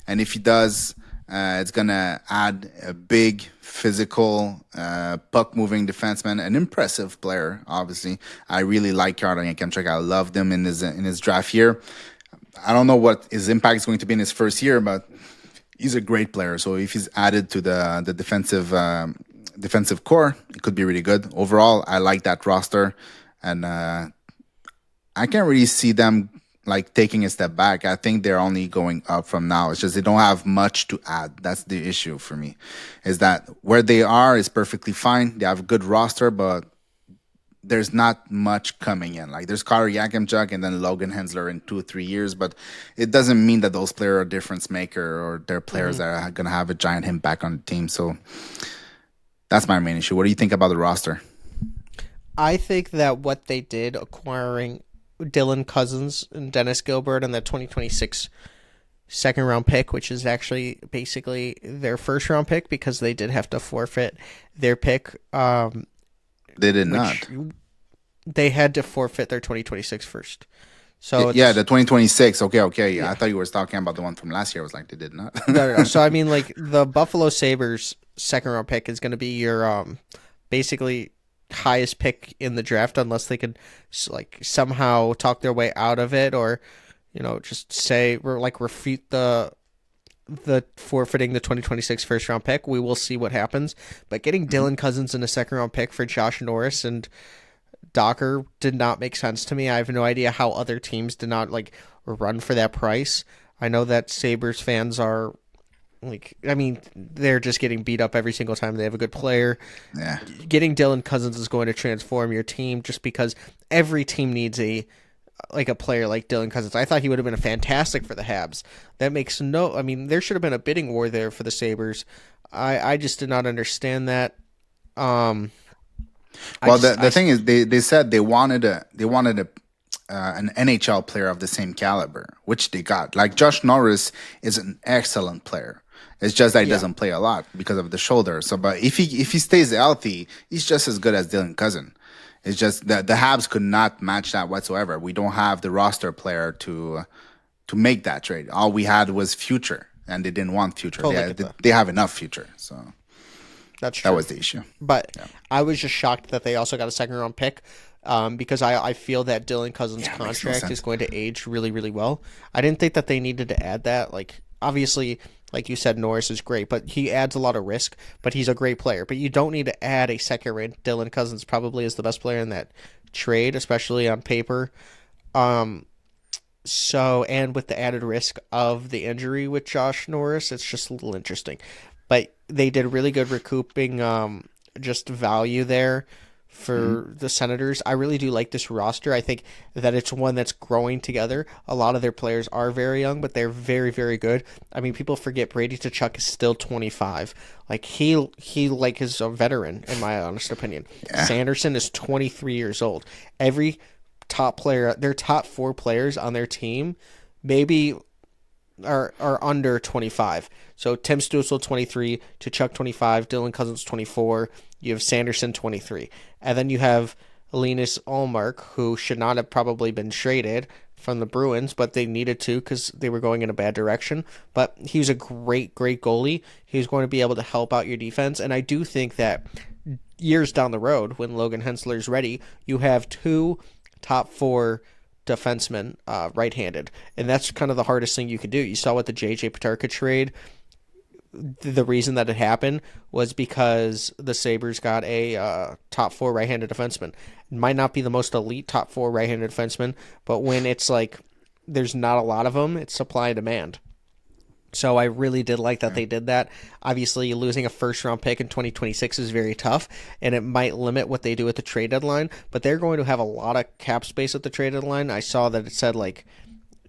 and if he does, it's gonna add a big physical, puck moving defenseman, an impressive player. Obviously, I really like Carter Yakimchuk. I loved him in his draft year. I don't know what his impact is going to be in his first year, but he's a great player. So if he's added to the defensive core, it could be really good. Overall, I like that roster, and I can't really see them taking a step back. I think they're only going up from now. It's just they don't have much to add. That's the issue for me, is that where they are is perfectly fine. They have a good roster, but there's not much coming in. There's Carter Yakimchuk and then Logan Hensler in 2 or 3 years, but it doesn't mean that those players are a difference maker or they're players that are going to have a giant impact on the team. So that's my main issue. What do you think about the roster? I think that what they did acquiring Dylan Cousins and Dennis Gilbert and the 2026 second round pick, which is actually basically their first round pick because they did have to forfeit their pick. They did not. They had to forfeit their 2026 first. So yeah, the 2026. Okay. Yeah. I thought you were talking about the one from last year. I was like, they did not. No. So I mean, the Buffalo Sabres second round pick is going to be your basically highest pick in the draft, unless they could somehow talk their way out of it, or just say refute the forfeiting the 2026 first round pick. We will see what happens. But getting Dylan Cousins in a second round pick for Josh Norris and Docker did not make sense to me. I have no idea how other teams did not run for that price. I know that Sabres fans are they're just getting beat up every single time they have a good player. Yeah. Getting Dylan Cousins is going to transform your team, just because every team needs a player like Dylan Cousins. I thought he would have been fantastic for the Habs. That makes there should have been a bidding war there for the Sabres. I just did not understand that. The thing is, they said they wanted a an NHL player of the same caliber, which they got. Like Josh Norris is an excellent player. It's just that he doesn't play a lot because of the shoulder. So, but if he stays healthy, he's just as good as Dylan Cousin. It's just that the Habs could not match that whatsoever. We don't have the roster player to make that trade. All we had was future, and they didn't want future. They have enough future, so that's true. That was the issue. But I was just shocked that they also got a second round pick. Because I feel that Dylan Cousins' contract is going to age really, really well. I didn't think that they needed to add that. Like, obviously, like you said, Norris is great, but he adds a lot of risk, but he's a great player. But you don't need to add a second rate. Dylan Cousins probably is the best player in that trade, especially on paper. So, and with the added risk of the injury with Josh Norris, it's just a little interesting. But they did really good recouping just value there for the Senators. I really do like this roster. I think that it's one that's growing together. A lot of their players are very young, but they're very, very good. I mean, people forget Brady Tkachuk is still 25. Like he like is a veteran in my honest opinion. Yeah. Sanderson is 23 years old. Every top player, their top 4 players on their team, maybe are under 25. So Tim Stützle 23, Tkachuk 25, Dylan Cousins 24. You have Sanderson 23. And then you have Linus Ullmark, who should not have probably been traded from the Bruins, but they needed to because they were going in a bad direction. But he was a great, great goalie. He's going to be able to help out your defense. And I do think that years down the road, when Logan Hensler is ready, you have 2 top 4 defensemen right-handed. And that's kind of the hardest thing you could do. You saw with the J.J. Petarka trade, the reason that it happened was because the Sabres got a top 4 right-handed defenseman. It might not be the most elite top 4 right-handed defenseman, but when it's like there's not a lot of them, it's supply and demand. So I really did like that they did that. Obviously, losing a first-round pick in 2026 is very tough, and it might limit what they do at the trade deadline, but they're going to have a lot of cap space at the trade deadline. I saw that it said like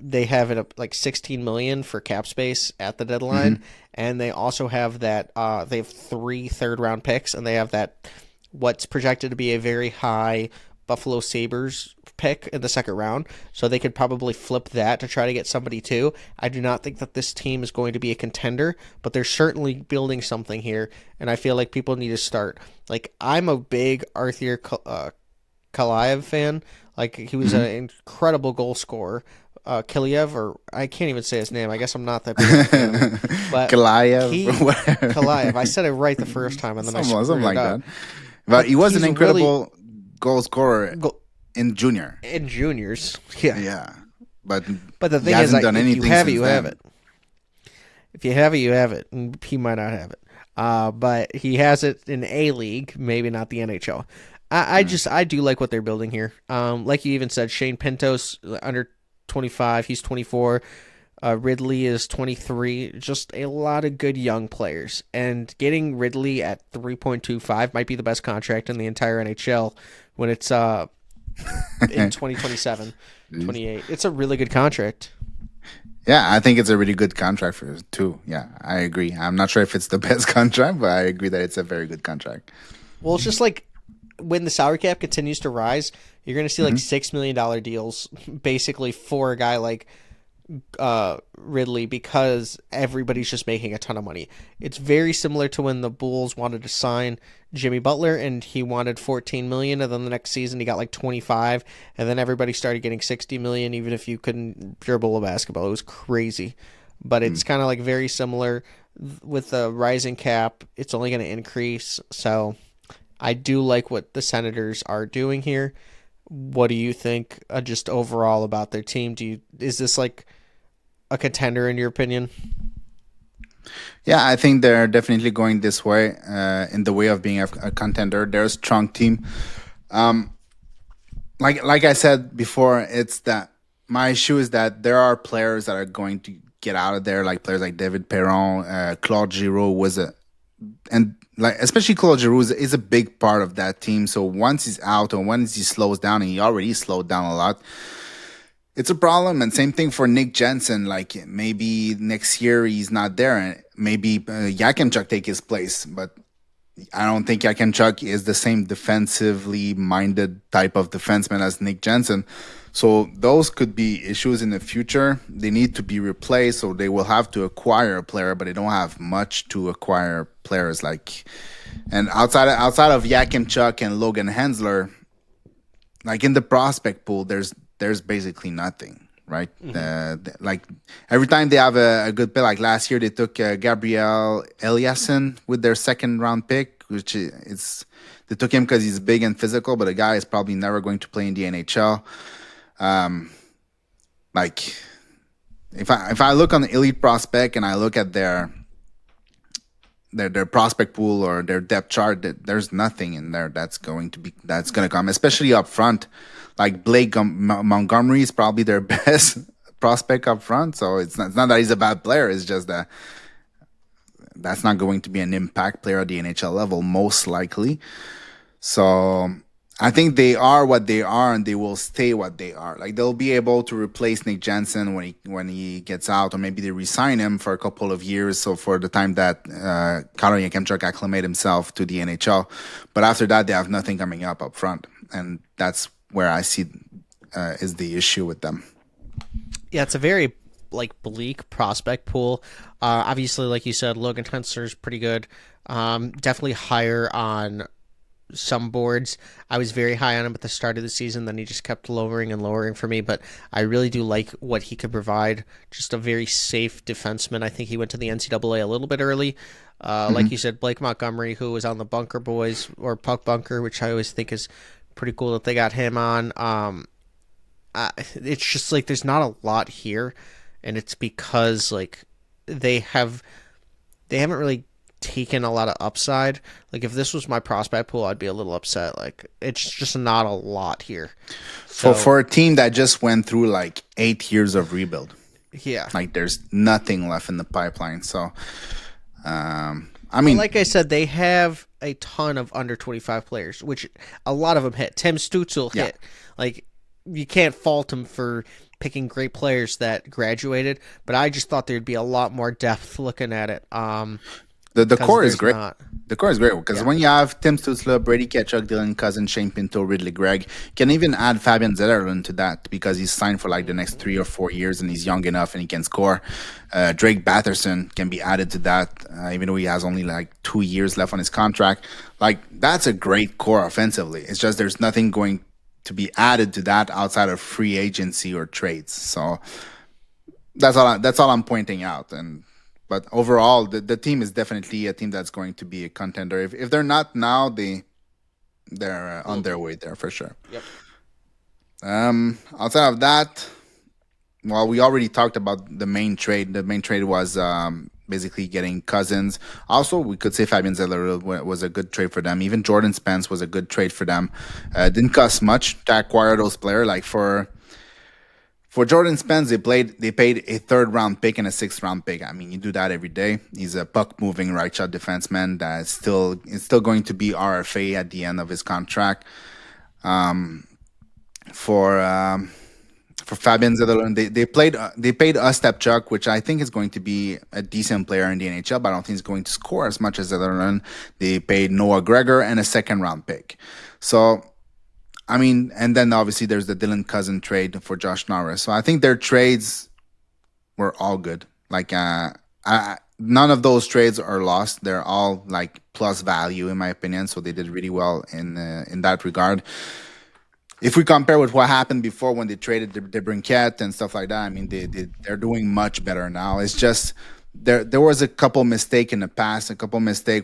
they have it up like $16 million for cap space at the deadline, and they also have that they have 3 third-round picks, and they have that what's projected to be a very high Buffalo Sabres pick in the second round, so they could probably flip that to try to get somebody too. I do not think that this team is going to be a contender, but they're certainly building something here, and I feel like people need to start. Like, I'm a big Arthur Kalaev fan. Like, he was an incredible goal scorer. Kaliyev, or I can't even say his name. I guess I'm not that big of a fan. But Kalaev. I said it right the first time, and then I screwed it up. That. But he was an incredible goal scorer in junior. In juniors, yeah. Yeah. But the thing is, like, if you have it, you have it. If you have it, you have it. And he might not have it. But he has it in A-League, maybe not the NHL. I do like what they're building here. Like you even said, Shane Pinto's under 25, he's 24. Ridley is 23. Just a lot of good young players. And getting Ridley at 3.25 might be the best contract in the entire NHL when it's in 2027, 28. It's a really good contract. Yeah, I think it's a really good contract for too. Yeah, I agree. I'm not sure if it's the best contract, but I agree that it's a very good contract. Well, it's just like when the salary cap continues to rise, you're going to see like $6 million deals basically for a guy like Ridley because everybody's just making a ton of money. It's very similar to when the Bulls wanted to sign Jimmy Butler and he wanted $14 million, and then the next season he got like 25, and then everybody started getting $60 million even if you couldn't dribble a basketball. It was crazy. But it's kind of like very similar with the rising cap. It's only going to increase. So I do like what the Senators are doing here. What do you think just overall about their team? Is this like a contender in your opinion? Yeah, I think they're definitely going this way in the way of being a contender. They're a strong team. Like I said before, it's that my issue is that there are players that are going to get out of there, like players like David Perron, Claude Giroux especially Claude Giroux is a big part of that team. So once he's out or once he slows down, and he already slowed down a lot, it's a problem. And same thing for Nick Jensen. Like maybe next year he's not there, and maybe Yakimchuk take his place. But I don't think Yakemchuk is the same defensively minded type of defenseman as Nick Jensen. So those could be issues in the future. They need to be replaced, so they will have to acquire a player, but they don't have much to acquire players like. And outside of Yakemchuk and Logan Hensler, like in the prospect pool, there's basically nothing, right? Like every time they have a good pick, like last year they took Gabriel Eliasson with their second round pick, which is they took him because he's big and physical, but the guy is probably never going to play in the NHL. Like if I look on the elite prospect and I look at their prospect pool or their depth chart, there's nothing in there that's going to come, especially up front. Like Blake Montgomery is probably their best prospect up front. So it's not that he's a bad player. It's just that that's not going to be an impact player at the NHL level, most likely. So I think they are what they are, and they will stay what they are. Like they'll be able to replace Nick Jensen when he gets out, or maybe they re-sign him for a couple of years. So for the time that Karo Yakemchuk acclimate himself to the NHL, but after that they have nothing coming up front, and that's where I see is the issue with them. Yeah, it's a very bleak prospect pool. Obviously, like you said, Logan Hensler is pretty good. Definitely higher on some boards. I was very high on him at the start of the season, then he just kept lowering and lowering for me, but I really do like what he could provide. Just a very safe defenseman. I think he went to the NCAA a little bit early. Like you said, Blake Montgomery, who was on the Bunker Boys or Puck Bunker, which I always think is pretty cool that they got him on. It's just there's not a lot here, and it's because they haven't really taken a lot of upside. If this was my prospect pool, I'd be a little upset. It's just not a lot here. So for a team that just went through 8 years of rebuild, yeah, there's nothing left in the pipeline. So I mean, like I said, they have a ton of under 25 players, which a lot of them hit. Tim Stützle hit. You can't fault him for picking great players that graduated, but I just thought there'd be a lot more depth looking at it. The core is great. The core is great because when you have Tim Stützle, Brady Tkachuk, Dylan Cousins, Shane Pinto, Ridley Gregg, you can even add Fabian Zetterlund to that because he's signed for the next 3 or 4 years and he's young enough and he can score. Drake Batherson can be added to that, even though he has only 2 years left on his contract. That's a great core offensively. It's just there's nothing going to be added to that outside of free agency or trades. So that's all I'm pointing out. But overall, the team is definitely a team that's going to be a contender. If they're not now, they're on their way there for sure. Yep. Outside of that, well, we already talked about the main trade. The main trade was basically getting Cousins. Also, we could say Fabian Zeller was a good trade for them. Even Jordan Spence was a good trade for them. Didn't cost much to acquire those players. For Jordan Spence, they paid a 3rd round pick and a 6th round pick. I mean, you do that every day. He's a puck moving right shot defenseman that is still going to be RFA at the end of his contract. For Fabian Zetterlund, they paid Ostapchuk, which I think is going to be a decent player in the NHL, but I don't think he's going to score as much as Zetterlund. They paid Noah Gregor and a 2nd round pick. So I mean, and then obviously there's the Dylan Cousin trade for Josh Norris. So I think their trades were all good. None of those trades are lost. They're all plus value in my opinion. So they did really well in that regard. If we compare with what happened before when they traded DeBrincat and stuff like that, I mean, they're doing much better now. It's just there was a couple mistake in the past,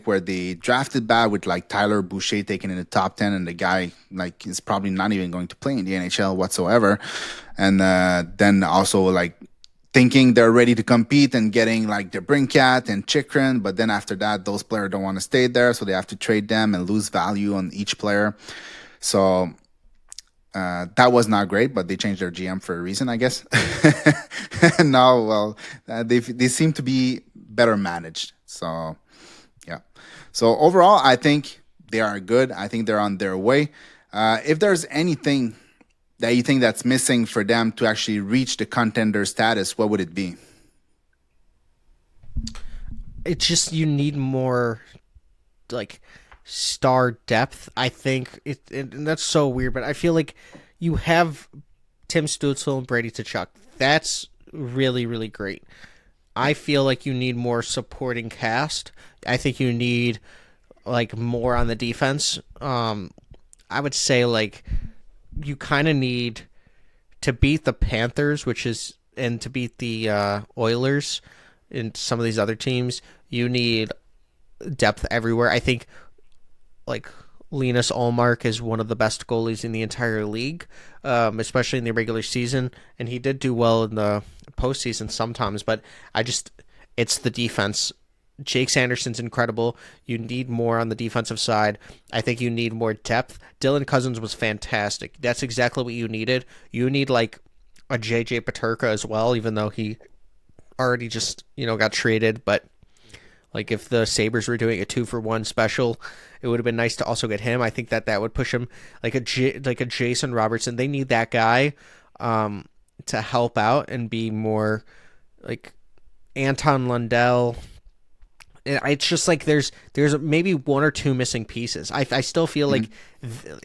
where they drafted bad with Tyler Boucher taken in the top 10, and the guy is probably not even going to play in the NHL whatsoever. And then also thinking they're ready to compete and getting DeBrincat and Chikrin, but then after that, those players don't want to stay there, so they have to trade them and lose value on each player. So that was not great, but they changed their GM for a reason, I guess. And now, well, they seem to be better managed. So, yeah. So overall, I think they are good. I think they're on their way. If there's anything that you think that's missing for them to actually reach the contender status, what would it be? It's just you need more, star depth. I think and that's so weird, but I feel like you have Tim Stützle and Brady Tkachuk. That's really, really great. I feel like you need more supporting cast. I think you need like more on the defense. I would say like you kind of need to beat the Panthers, and to beat the Oilers and some of these other teams. You need depth everywhere. I think like Linus Ullmark is one of the best goalies in the entire league, especially in the regular season, and he did do well in the postseason sometimes, but it's the defense. Jake Sanderson's incredible. You need more on the defensive side. I think you need more depth. Dylan Cousins was fantastic. That's exactly what you needed. You need like a JJ Peterka as well, even though he already just, got traded, but like if the Sabres were doing a 2-for-1 special, it would have been nice to also get him. I think that would push him like a Jason Robertson. They need that guy to help out and be more like Anton Lundell. It's just like there's maybe one or two missing pieces. I still feel like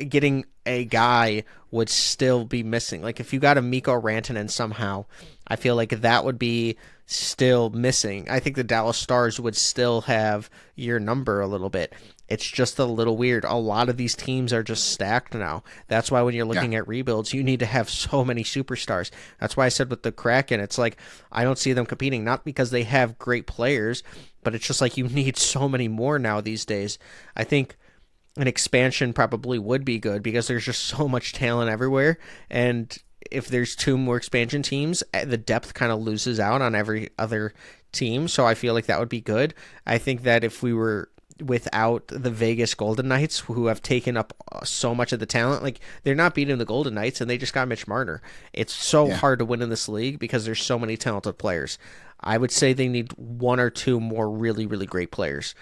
getting a guy would still be missing. Like if you got a Mikko Rantanen somehow, I feel like that would be still missing. I think the Dallas Stars would still have your number a little bit. It's just a little weird. A lot of these teams are just stacked now. That's why when you're looking at rebuilds, you need to have so many superstars. That's why I said with the Kraken, it's like I don't see them competing, not because they have great players, but it's just like you need so many more now these days. I think an expansion probably would be good because there's just so much talent everywhere, and if there's two more expansion teams, the depth kind of loses out on every other team, so I feel like that would be good. I think that if we were without the Vegas Golden Knights, who have taken up so much of the talent, like they're not beating the Golden Knights, and they just got Mitch Marner. It's so hard to win in this league because there's so many talented players. I would say they need one or two more really, really great players.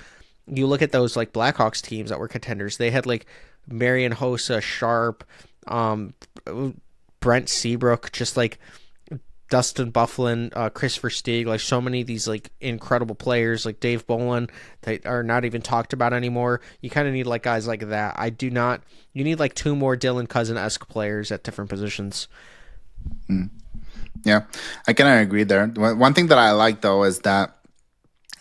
You look at those like Blackhawks teams that were contenders. They had like Marian Hossa, Sharp, Brent Seabrook, just like Dustin Byfuglien, Christopher Stieg, like so many of these like incredible players, like Dave Bolin, that are not even talked about anymore. You kind of need like guys like that. You need like two more Dylan Cousin-esque players at different positions. Yeah, I kind of agree there. One thing that I like though is that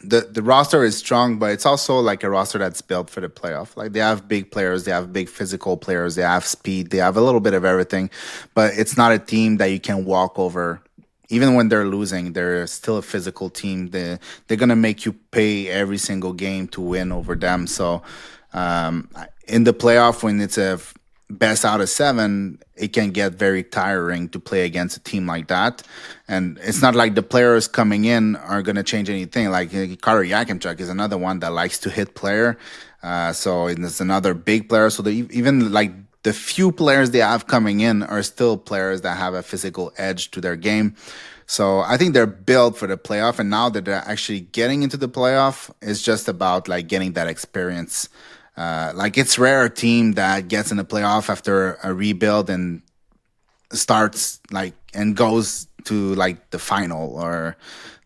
the roster is strong, but it's also like a roster that's built for the playoff. Like they have big players, they have big physical players, they have speed, they have a little bit of everything, but it's not a team that you can walk over. Even when they're losing, they're still a physical team. They're gonna make you pay every single game to win over them. So in the playoff, when it's a best out of 7, it can get very tiring to play against a team like that. And it's not like the players coming in are going to change anything. Like Carter Yakimchuk is another one that likes to hit player. So it's another big player. So even like the few players they have coming in are still players that have a physical edge to their game. So I think they're built for the playoff. And now that they're actually getting into the playoff, it's just about like getting that experience. Like it's rare a team that gets in the playoff after a rebuild and starts like and goes to like the final or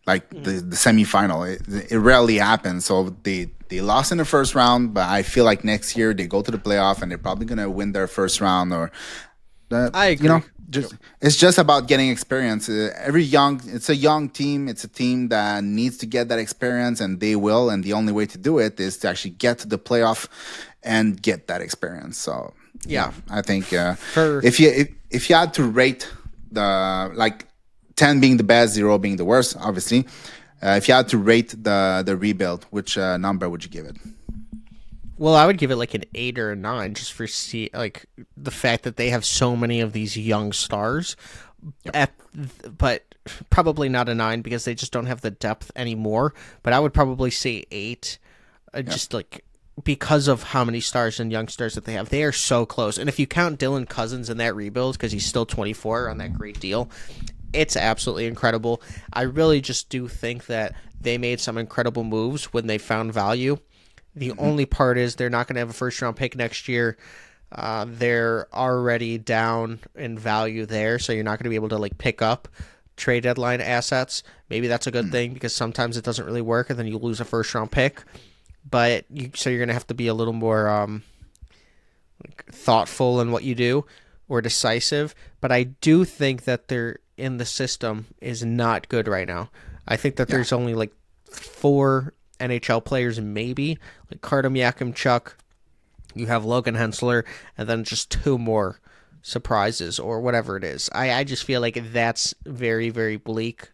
like the semifinal. It rarely happens. So they lost in the first round, but I feel like next year they go to the playoff and they're probably gonna win their first round. Or I agree. It's just about getting experience. It's a young team. It's a team that needs to get that experience, and they will. And the only way to do it is to actually get to the playoff and get that experience. So yeah, I think if you had to rate the like 10 being the best, 0 being the worst, obviously, if you had to rate the rebuild, which number would you give it? Well, I would give it like an 8 or a 9 just for like the fact that they have so many of these young stars. Yep. But probably not a 9 because they just don't have the depth anymore. But I would probably say 8, just like because of how many stars and young stars that they have. They are so close. And if you count Dylan Cousins in that rebuild, because he's still 24 on that great deal, it's absolutely incredible. I really just do think that they made some incredible moves when they found value. The only part is they're not going to have a first-round pick next year. They're already down in value there, so you're not going to be able to like pick up trade deadline assets. Maybe that's a good thing because sometimes it doesn't really work, and then you lose a first-round pick. but so you're going to have to be a little more thoughtful in what you do or decisive. But I do think that they're in the system is not good right now. I think that there's only like 4 NHL players, maybe like Kardam Yakimchuk. You have Logan Hensler, and then just 2 more surprises or whatever it is. I just feel like that's very, very bleak.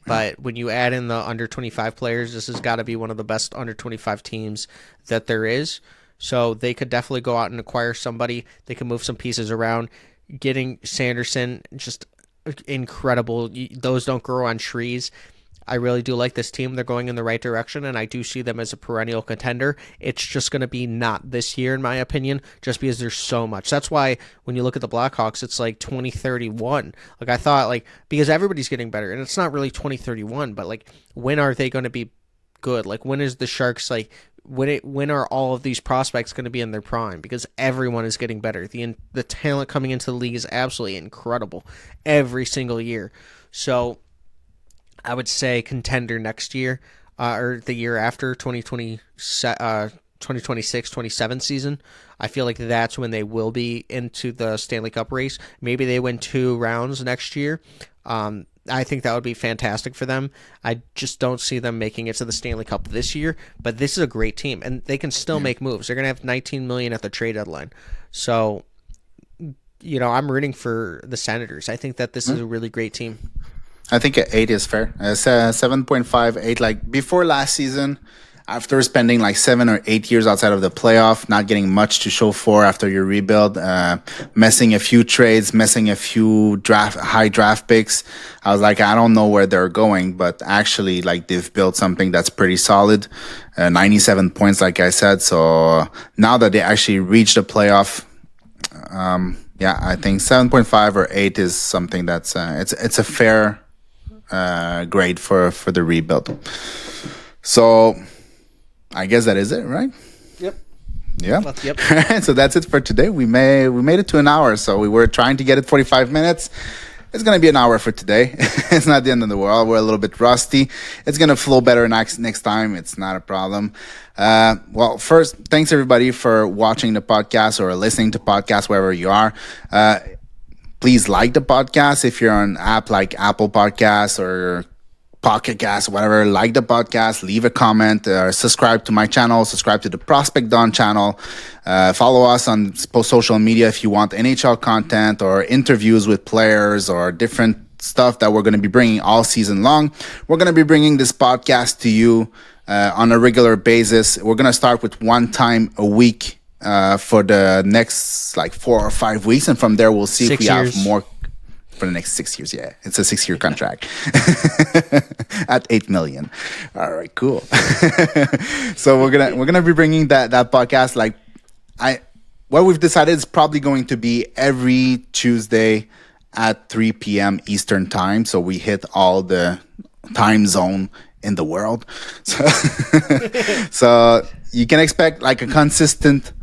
But when you add in the under 25 players, this has got to be one of the best under 25 teams that there is. So they could definitely go out and acquire somebody. They can move some pieces around. Getting Sanderson, just incredible. Those don't grow on trees. I really do like this team. They're going in the right direction, and I do see them as a perennial contender. It's just going to be not this year, in my opinion, just because there's so much. That's why when you look at the Blackhawks, it's like 2031. Like, I thought, like, because everybody's getting better, and it's not really 2031, but, like, when are they going to be good? Like, when is the Sharks, like, when are all of these prospects going to be in their prime? Because everyone is getting better. The talent coming into the league is absolutely incredible every single year. So I would say contender next year, or the year after, 2026-27 season. I feel like that's when they will be into the Stanley Cup race. Maybe they win 2 rounds next year. I think that would be fantastic for them. I just don't see them making it to the Stanley Cup this year, but this is a great team, and they can still make moves. They're going to have $19 million at the trade deadline. So, I'm rooting for the Senators. I think that this is a really great team. I think 8 is fair. 7.5, 8. Like before last season, after spending like 7 or 8 years outside of the playoff, not getting much to show for after your rebuild, missing a few trades, missing a few high draft picks, I was like, I don't know where they're going, but actually, like they've built something that's pretty solid. 97 points, like I said. So now that they actually reached the playoff, I think 7.5 or 8 is something that's it's a fair grade for the rebuild. So I guess that is it, right? Yep. Yeah. Yep. So that's it for today. We made it to an hour. So we were trying to get it 45 minutes. It's going to be an hour for today. It's not the end of the world. We're a little bit rusty. It's going to flow better next time. It's not a problem. Well, first, thanks everybody for watching the podcast or listening to podcasts wherever you are. Please like the podcast if you're on an app like Apple Podcasts or Pocket Cast, whatever. Like the podcast, leave a comment, subscribe to my channel, subscribe to the Prospect Dawn channel. Follow us on social media if you want NHL content or interviews with players or different stuff that we're going to be bringing all season long. We're going to be bringing this podcast to you on a regular basis. We're going to start with 1 time a week for the next like 4 or 5 weeks, and from there we'll see 6 if we years. have more for the next 6 years. Yeah, it's a 6-year contract at $8 million. All right, cool. So we're gonna be bringing that podcast. Like what we've decided is probably going to be every Tuesday at 3 p.m. Eastern time. So we hit all the time zone in the world. So you can expect like a consistent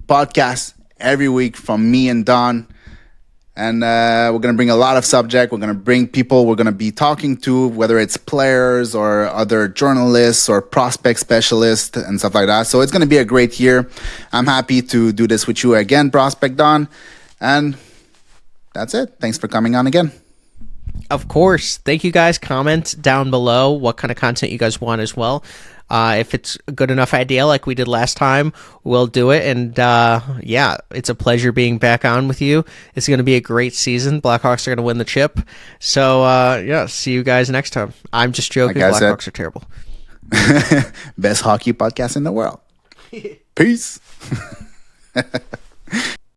podcast every week from me and Don. And we're going to bring a lot of subject. We're going to bring people we're going to be talking to, whether it's players or other journalists or prospect specialists and stuff like that. So it's going to be a great year. I'm happy to do this with you again, Prospect Don. And that's it. Thanks for coming on again. Of course. Thank you guys. Comment down below what kind of content you guys want as well. If it's a good enough idea like we did last time, we'll do it. And it's a pleasure being back on with you. It's going to be a great season. Blackhawks are going to win the chip. So, see you guys next time. I'm just joking. Blackhawks are terrible. Best hockey podcast in the world. Peace.